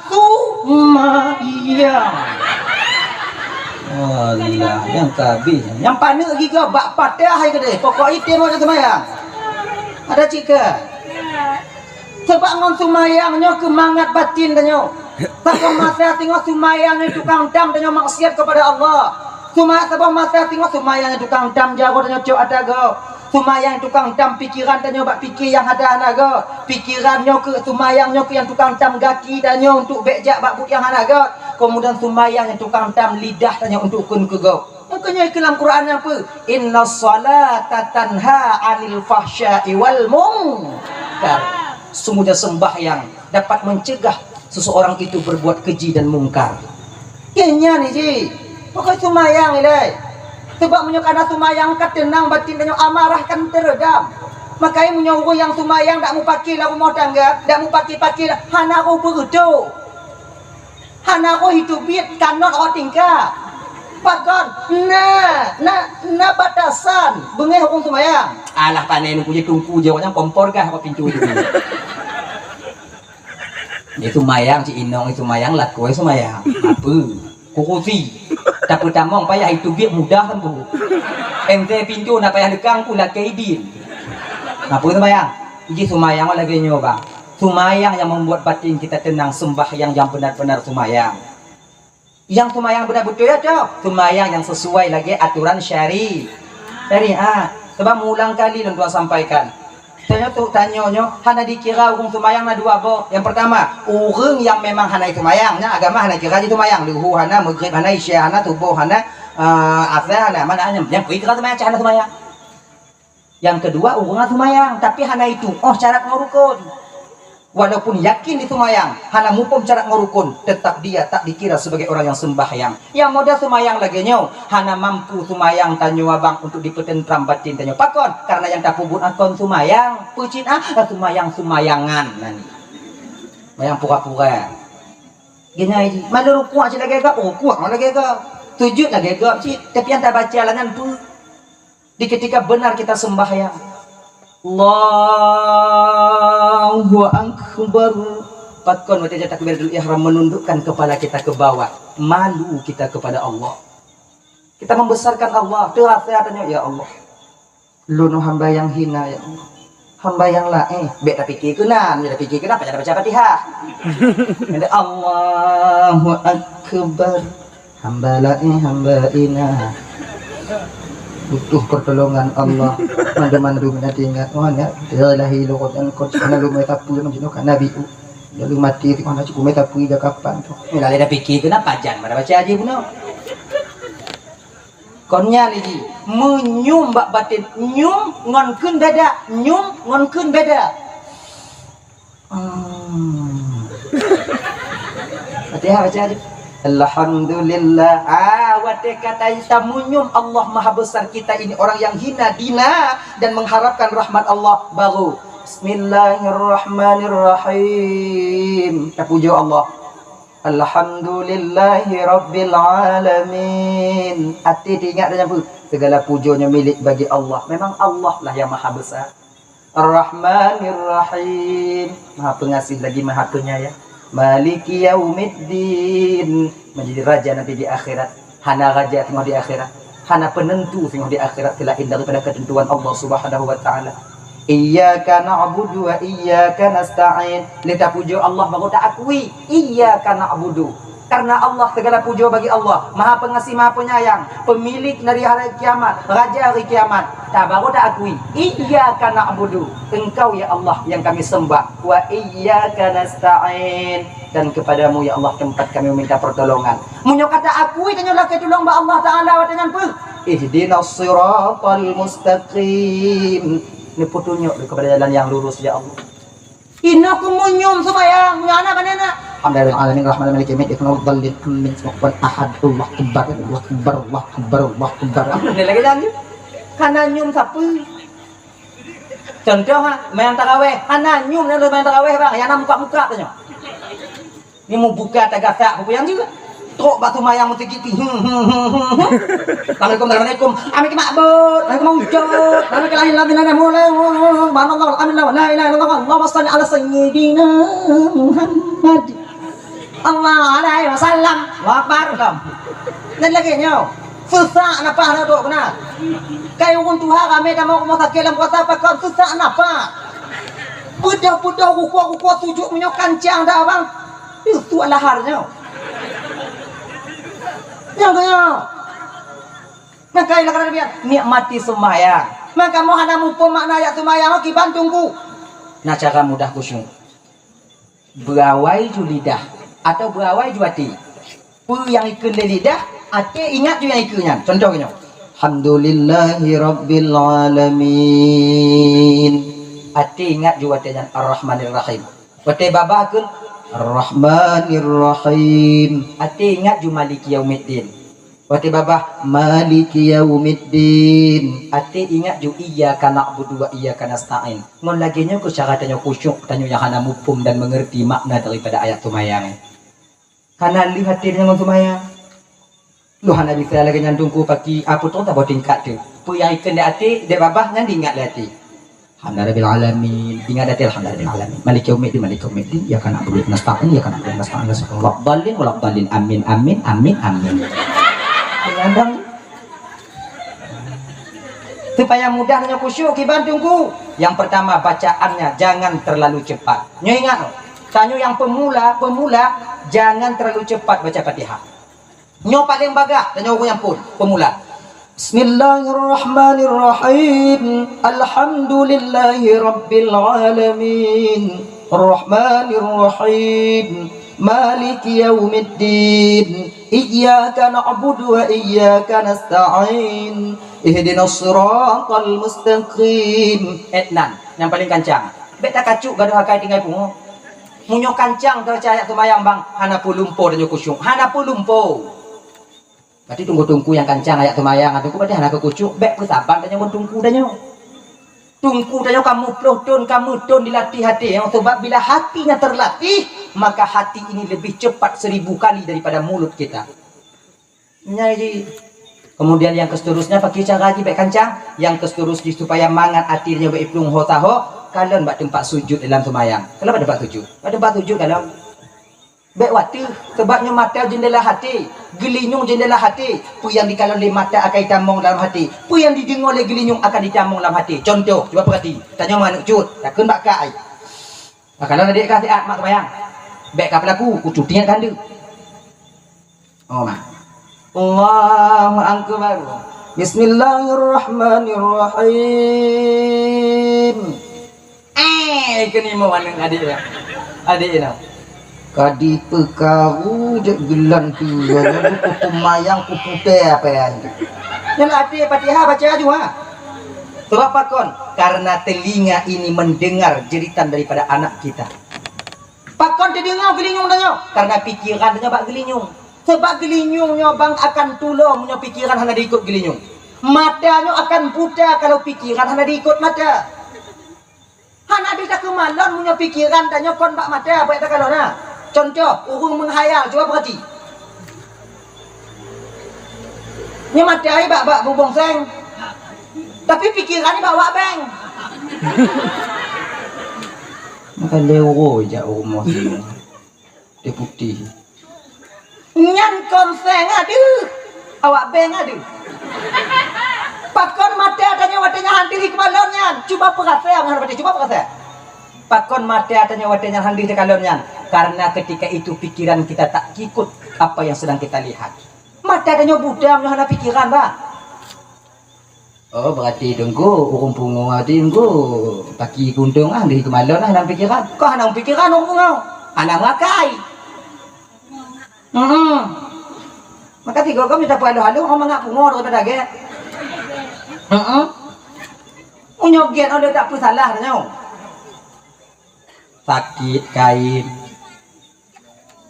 yang kabis yang panik giga bak patah hai kedai pokok itu mau Sumayang ada cika sebab ngon Sumayang nyo kemangat batin tanyo sebab masa tengok Sumayang ni tukang dam tanyo maksiat kepada Allah sebab masa tengok Sumayang ni tukang dam jago tanyo cok ada go Sumayang tukang dam pikiran tanyo bak pikir yang ada anaga pikirannya ke Sumayangnya ke yang tukang dam gaki tanyo untuk bejak bak buk yang anaga kemudian Sumayang yang tukang dam lidah tanyo untuk kun ke go makanya dalam Quran apa inna salata tanha anil fahsya'i wal munkar sungguhnya sembahyang dapat mencegah seseorang itu berbuat keji dan mungkar kayaknya nih ji pokoknya Sumayang ini sebab menyokana Sumayang kat tenang batin dan amarah kan teredam makanya menyuruh yang Sumayang tak mau pakai lah rumah tangga tak mau pakai lah hana aku berhidup hana aku hidup biat kanot orang tingkah pakon na batasan bengeh orang Sumayang alah panen punya tungku jawabnya kompor kah apa pintu itu ya Sumayang si Inong itu Sumayang laku Sumayang apa kukusi tak pertama payah itu biar mudah kan bu ente pintu nak payah dekang pula kaidin apa Sumayang ini Sumayang lagi nyoba Sumayang yang membuat batin kita tenang sembahyang yang benar-benar Sumayang yang Sumayang benar-betul ya cok Sumayang yang sesuai lagi aturan syariat sebab mengulang kali dan Tuhan sampaikan tanya hana dikira orang Sumayang na dua bo yang pertama orang yang memang hana Sumayangnya agama hana kira itu Sumayang luhu hana maghrib hana isya hana tubuh hana asar hana mana yang kira Sumayang hana Sumayang yang kedua orang Sumayang tapi hana itu syarat ngurukun walaupun yakin di Sumayang hana mupom syarat ngurukun tetap dia tak dikira sebagai orang yang sembahyang yang modal Sumayang lagi nyo hana mampu Sumayang tanyo abang untuk dipetentram batin tanyo pakon karena yang tak pubun akon Sumayang pucin Sumayangan nani mayang pura-pura gini aja mana rukuak aja lagi ke rukuak lagi ke sujud lagi ke tapi yang tak baca langan tu di ketika benar kita sembahyang Allahu Akbar patkon baca takbiratul ihram menundukkan kepala kita ke bawah malu kita kepada Allah kita membesarkan Allah terasa ya Allah lu hamba yang hina ya Allah hamba yang lain bek tak fikir kenan tak fikir kenapa jangan baca Fatihah ada Allahu Akbar hamba lain hamba ina butuh pertolongan Allah mana-mana rumah tinggal mana ilahi luqatan qad ana lumai tapu menjino kan nabi lalu mati ti ana cukup metapu ida kapan tu mila ada fikir kenapa jangan mana baca aja puno Konya lagi menyum bak batin nyum ngon kun beda nyum ngon kun beda. Fatihah baca aja. Alhamdulillah. Wate kata kita munyum Allah maha besar, kita ini orang yang hina dina dan mengharapkan rahmat Allah. Baru Bismillahirrahmanirrahim. Kita puja Allah. Alhamdulillahi Rabbil Alamin. Hati diingat dan apa? Segala pujanya milik bagi Allah. Memang Allah lah yang maha besar. Ar-Rahmanir-Rahim. Maha pengasih lagi maha penyayang. Maliki Yaumiddin. Menjadi raja nanti di akhirat. Hana raja tengok di akhirat. Hana penentu tengok di akhirat. Selain daripada ketentuan Allah Subhanahu wa ta'ala. Iyyaka na'budu wa iyyaka nasta'in. Kita puja Allah baru tak akui iyyaka na'budu. Karena Allah segala puja bagi Allah. Maha pengasih, maha penyayang, pemilik dari hari kiamat, raja hari kiamat. Tak baru tak akui iyyaka na'budu. Engkau ya Allah yang kami sembah. Wa iyyaka nasta'in. Dan kepadamu ya Allah tempat kami meminta pertolongan. Munyo kata akui tanyalah ketolong ba Allah Ta'ala dengan apa? Ihdinas siratal mustaqim. Ini petunjuk kepada jalan yang lurus ya Allah. Ina kumunyum sembahyang, nyana kanana. Alhamdulillah alamin rahmanir rahim maliki yaumiddin min sawal ahad Allah akbar Allah akbar Allah akbar Allah akbar. Ini lagi jangan. Kana nyum sapu. Contoh main tarawih, kana nyum nak main tarawih bang, yang nak muka-muka tanya. Ni mau buka tagasak apa yang juga. Truk batu mayang mesti gitu. Assalamualaikum. Amin makbud. Amin mujud. Amin kelahin ladina mulai. Subhanallah. Amin la ilaha illallah. Allahumma shalli ala sayyidina Muhammad. Allah alaihi wasallam. Allahu akbar. Dan lagi nyo. Susah napa nak dok benar. Kayu pun Tuhan kami dah mau sakit dalam puasa pakai susah napa. Budak-budak kuku-kuku tujuh menyo kancang dah bang. Itu alaharnya. Yang tanya, maka ilah kata biar nikmati sembahyang. Maka mau hadamu pemakna ayat sembahyang, oke bantungku. Nah cara mudah khusyuk. Berawai ju lidah atau berawai ju hati. Yang ikut lidah, hati ingat ju yang ikutnya. Contohnya, Alhamdulillahi Rabbil Alamin. Hati ingat ju hatinya Ar-Rahmanir Rahim. Hati babah kun Ar-Rahmanir-Rahim. Hati ingat ju Maliki Yaumiddin. Wati babah Maliki Yaumiddin. Hati ingat ju Iyyaka na'budu wa iyyaka nasta'in. Ngon lagi nya ku cara tanya khusyuk, tanya yang hana mufhum dan mengerti makna daripada ayat tumayang. Karena lihat hati dengan tumayang. Lu hana bisa lagi nyandungku pagi apa tu tak boleh tingkat tu. Pu yang ikan di hati, de babah ngan diingat hati. Alhamdulillah alamin. Ingat hati alhamdulillah alamin. Maliki Yaumiddin, Maliki Yaumiddin. Ya kana na'budu wa nasta'in, ya kana na'budu wa nasta'in. Wallahu dhalin, wallahu dhalin. Amin, amin, amin, amin. Kadang supaya mudah dengan khusyuk kibantungku. Yang pertama bacaannya jangan terlalu cepat. Nyo ingat no. Tanyo yang pemula jangan terlalu cepat baca Fatihah. Nyo paling bagah tanyo yang pun pemula. Bismillahirrahmanirrahim. Alhamdulillahi Rabbil Alamin. Ar-Rahmanirrahim. Maliki Yaumiddin. Iyyaka na'budu wa iyyaka nasta'in. Ihdinas siratal mustaqim. Etnan yang paling kancang. Beta kacuk gaduh hakai tinggal pungo. Munyo kancang tercaya tumayang bang. Hana pulumpo dan kusyuk. Hana pulumpo. Berarti tunggu-tunggu yang kancang ayat tumayang. Aduk berarti hana kekucuk. Bek persaban dan yang tunggu dan nyo. Tunggu dan kamu pelotun, kamu don dilatih hati. Yang sebab bila hatinya terlatih, maka hati ini lebih cepat 1000 kali daripada mulut kita. Jadi, kemudian yang seterusnya pakai cara lagi baik kancang. Yang seterusnya supaya mangan hatinya baik plung hotaho. Kalian buat tempat sujud dalam tumayang. Kalau ada tempat sujud, ada tempat sujud kalau baik waktu sebabnya mata jendela hati, gelinyung jendela hati. Pu yang dikalau oleh mata akan ditamong dalam hati. Pu yang didengar oleh gelinyung akan ditamong dalam hati. Contoh, cuba perhati. Tanya mana cut, takkan bakai. Kalau ada kasih mak tumayang. Baik kapal aku cuti kan dia. Oh mak. Allahu akbar. Bismillahirrahmanirrahim. Kini mau mana adik ya? Adik ya. Kadi pekaru je gelan tu. Kupu mayang kupu teh apa yang tu. Yang ada Fatihah baca juga. Sebab apa kon? Karena telinga ini mendengar jeritan daripada anak kita. Pakon terdengar gelinyung tanya. Karena pikiran tanya bak gelinyung. Sebab gelinyungnya bang akan tolong punya pikiran hanya diikut gelinyung. Matanya akan buta kalau pikiran hanya diikut mata. Hanya bisa kemalon punya pikiran tanya kon bak mata apa itu kalau na. Contoh, urung menghayal, coba perhati. Ini mata ai bak bubong seng. Tapi pikiran ni bawa bang. Maka lewo je rumah sini. Dia putih. Nyan konseng aduh. Awak bang aduh. Pakon mata adanya wadanya handiri kemalonnya. Cuba perasa ngan wadanya, coba perasa. Pakon mata adanya wadanya handiri kemalonnya. Karena ketika itu pikiran kita tak ikut apa yang sedang kita lihat. Mata adanya budam yang pikiran, Pak. Oh berarti tunggu urung pungu tadi tunggu pagi kuntung di kemalon dalam pikiran. Kau hanang pikiran urung pungu, hanang makai. Maka tiga kau minta halu-halu kau mangak pungu daripada ge. Unyogen ada tak salah tanya. Sakit kain.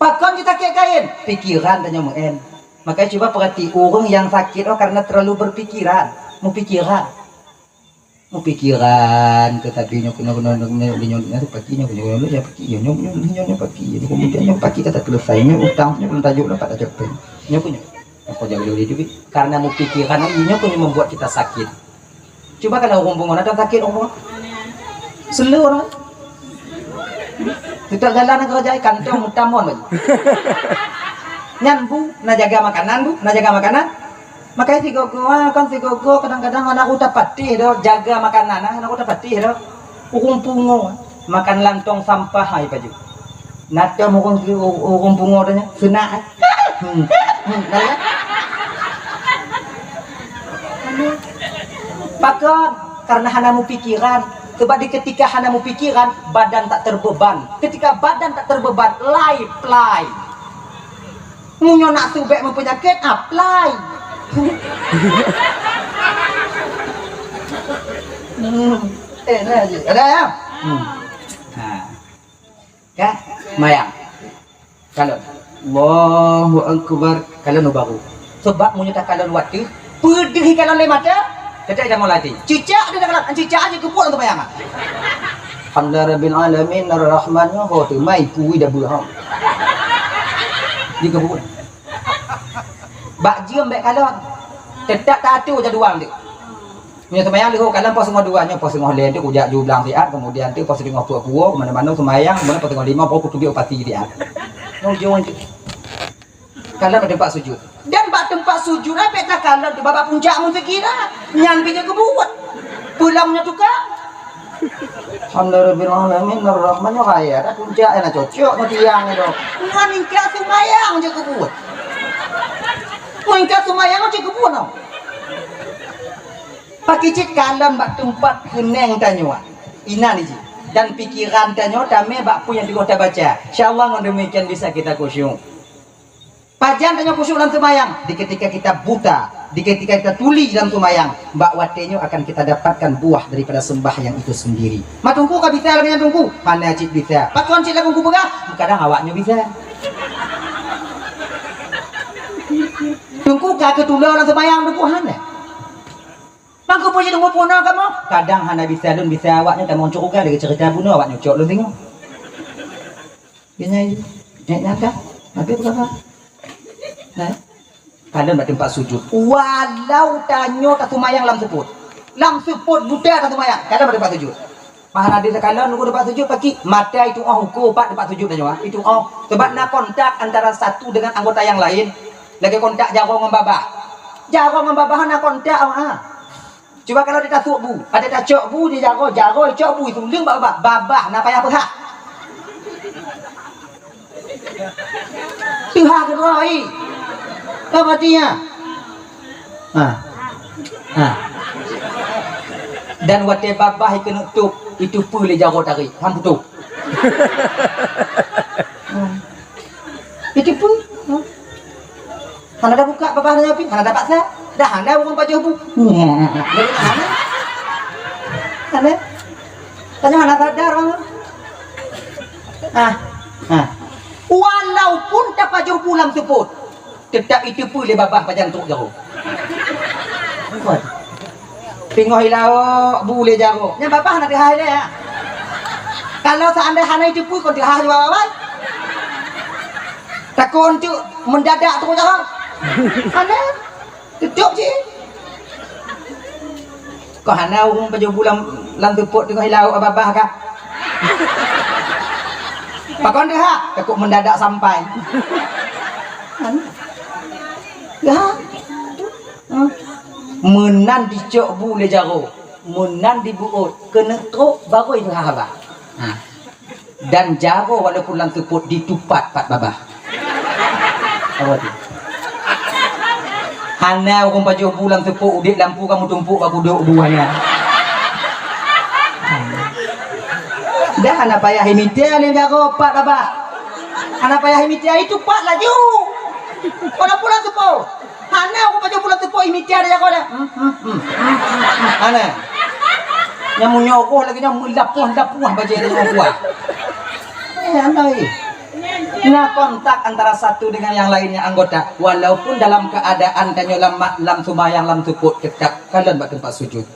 Pakon kita kain, pikiran tanya muen. Makanya coba perhati urung yang sakit karena terlalu berpikiran. Mau pikiran ke tadinya kena paginya ya pagi kemudian pagi kata selesainya utangnya belum tajuk dapat tajuk pen punya aku jauh dulu karena mau pikiran ini punya membuat kita sakit. Coba kalau orang ada sakit orang seluruh tidak jalan kerja kantong utamon baju nyambu nak jaga makanan bu nak jaga makanan. Makanya si gogo kadang-kadang anak udah patih dah jaga makanan anak udah patih dah urung pungo makan lantong sampah hai baju nada urung pungo dah sena pakon karena hanamu pikiran sebab di ketika hanamu pikiran badan tak terbeban ketika badan tak terbeban play munyo nak subek mempenyakit apply. Ada ya? Kan? Mayang. Kalau Allahu Akbar kalau baru. Sebab munyo tak kalau waktu, pedih kalau le mata, kita dah mulai. Cicak dia kalau cicak aja keput untuk mayang. Alhamdulillah rabbil alamin arrahmanir rahim. Tu mai kui dah buah. Dia keput. Bak jiem baik kalon. Tetap tak atu je duang tu. Punya semayang lihu kalam pos ngah duanya pos ngah len tu kujak jublang siat kemudian tu pos ngah puak-puak mana-mana semayang mana pos ngah lima pos kutubi opati dia. Mau jauh tu. Kalam ada tempat sujud. Dan bak tempat sujud apa tak kalam tu babak puncak mun sekira. Nyan pinjam kebuat. Pulangnya tukar. Alhamdulillah alamin arrahmanir rahim. Ada puncak nak cocok nak tiang tu. Ngan ingkar semayang je kebuat. Mungkin semayang aja kebun tau. Pakai cik kalam bak tempat heneng tanya. Ina ni cik. Dan pikiran tanya dame bak pu yang kita baca. InsyaAllah dengan demikian bisa kita khusyuk. Pajan tanya khusyuk dalam semayang. Di ketika kita buta, di ketika kita tuli dalam semayang, bak watenya akan kita dapatkan buah daripada sembahyang itu sendiri. Mak tunggu kah bisa dengan tunggu? Mana cik bisa? Pak kon cik lagu berah? Kadang awaknya bisa. Tunggu kah ketulah orang semayang berpuhan ya? Mangku punya tunggu punah kamu? Kadang hana bisa lun bisa awaknya tak mau cukup dari cerita bunuh awaknya cok lun tengok. Kena nyata, apa berapa? Kadang pada tempat sujud. Walau tanyo tak semayang lam seput budak tak semayang. Kadang pada tempat sujud. Mahal ada sekalian nunggu tempat sujud pagi mata itu hukum pak tempat sujud tanyo itu sebab nak kontak antara satu dengan anggota yang lain. Lagi kontak jago dengan babah. Jago dengan babah nak kontak Coba kalau dia tak bu, ada tak cok bu dia jago cok bu itu leng babah nak payah apa? Tuhan keroi. Apa artinya? Dan wate babah kena tutup itu boleh jago tarik, ham tutup. Itu pun. Hana dah buka babah dah nyapi, hana dah paksa. Dah anda bukan Pak Jobu. Anda? Tanya mana sadar bang? Walaupun tak Pak Jobu lam sebut, tetap itu pun le babah pajan tuk jauh. Buat. Tengok hilau boleh jauh. Yang babah nak dihai dia. Kalau seandainya hana itu pun kau dihai juga babah. Takut untuk mendadak tu jauh. Hana tutup je. Kau hana orang Pak Jobu lam tepuk tengok hilau babah kah? Pakon dia takut mendadak sampai. Ya. Menan dicok boleh jaro. Menan dibuut kena truk baru itu haba. Dan jaro walaupun lang teput ditupat pat babah. Apa tu? Hana orang Pak Jobu lang tepuk udik lampu kamu tumpuk baku duduk duanya. Dah anak payah imitia ni jago pat babah. Anak payah imitia itu pat laju. Kalau pulang tepo. Hana aku baca pulang tepo imitia dia jago dah. Hana. Yang munyokoh lagi yang melapuh-lapuh baca dia buat. Andai. Nah kontak antara satu dengan yang lainnya anggota walaupun dalam keadaan kanyo lam sumayang lam tuput tetap kalian buat tempat sujud.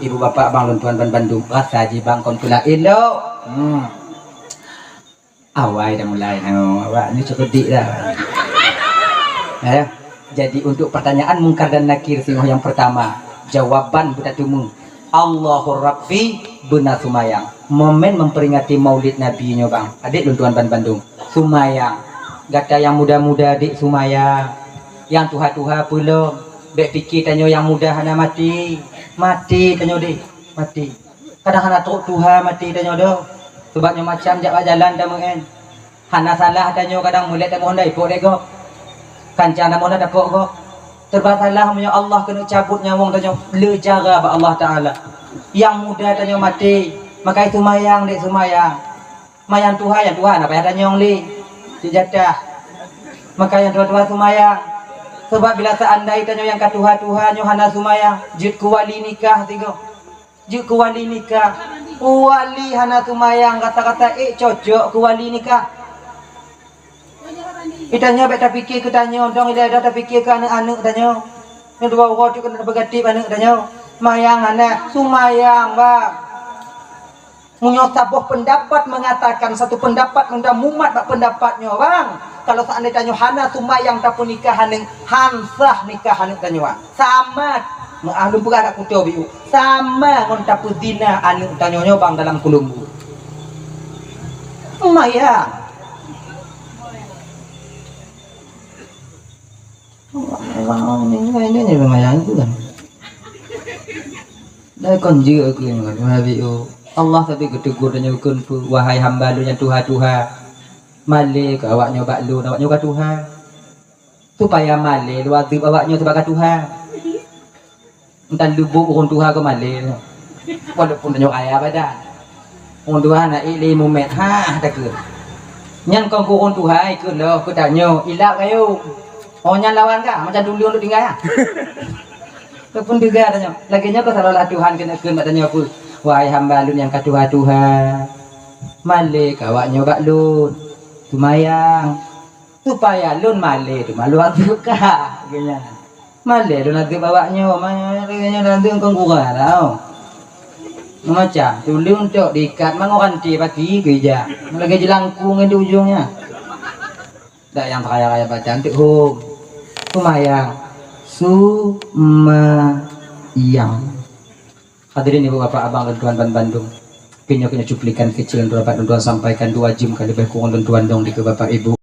Ibu bapak bang luntuan ban Bandung rasa ji bang kon pula elok. Awai dah mulai awak ni cukup dik dah. Jadi untuk pertanyaan mungkar dan nakir singoh yang pertama, jawaban beratumu Allahur Rabbi benar sumayang. Momen memperingati Maulid Nabi nya bang. Adik luntuan ban Bandung. Sumayang. Gata yang muda-muda adik sumayang. Yang tuha-tuha pula dek fikir tanyo yang muda hana mati. Mati tanyo dek, mati. Kadang hana truk tuha mati tanyo dah. Sebabnya macam jak jalan dah mengen. Hana salah tanyo kadang mulai tak mohon dah ipok dek go. Kancana mohon dah pok go. Terba salah punya Allah kena cabut nyawang tanyo le jaga ba Allah Taala. Yang muda tanyo mati, maka itu mayang dek sumayang. Mayang tuha yang tuha apa ada nyong li. Sejadah. Maka yang tua-tua sumayang. Sebab bila seandainya tanyo yang katuha-tuha nyo hana sumayang, jut ku wali nikah tigo. Jut ku wali nikah. Wali hana sumayang kata-kata cocok ku wali nikah. Itanya beta fikir ke tanyo dong ida ada fikir ke anak-anak tanyo. Ni dua orang tu kena bergatip anak tanyo. Mayang hana sumayang bang. Munyo sabuh pendapat mengatakan satu pendapat menda mumat bak pendapatnya bang. Kalau seandainya tanyo hana sumayang tapun nikah haning hansah nikah haning tanyo sama ahlu pura kat kuto biu sama ngon tapu zina anu tanyo nyo bang dalam kulumbu. Mayang. Wah, ini mayang itu kan. Dah kon juga aku yang biu. Allah tapi ketegur dan nyukun wahai hamba lu yang tuha-tuha male ke awak nyoba lu awak nyoba tuha supaya male lu adib awak nyoba sebagai tuha entah lubuk orang tuha ke male walaupun nyok ayah badan orang tuha nak ili mumet tak ke nyan kau orang tuha ikut lo aku tanya ilak kayu nyan lawan kah macam dulu untuk tinggal ataupun juga tanya laginya kau salah Tuhan kena tanya aku wahai hamba lun yang katuha-tuha male kawak nyoba lun sumayang supaya lun male tu malu suka genya male lun nanti bawaknya male nanti engkau kurang tau macam tu lun tok diikat mang orang ti pagi geja lagi jelangkung di ujungnya dak yang kaya-kaya baca untuk sumayang sumayang. Hadirin ibu bapak abang dan tuan ban Bandung. Kini cuplikan kecil yang dapat tuan sampaikan 2 jam kali lebih kurang dan tuan dong di ke bapak ibu.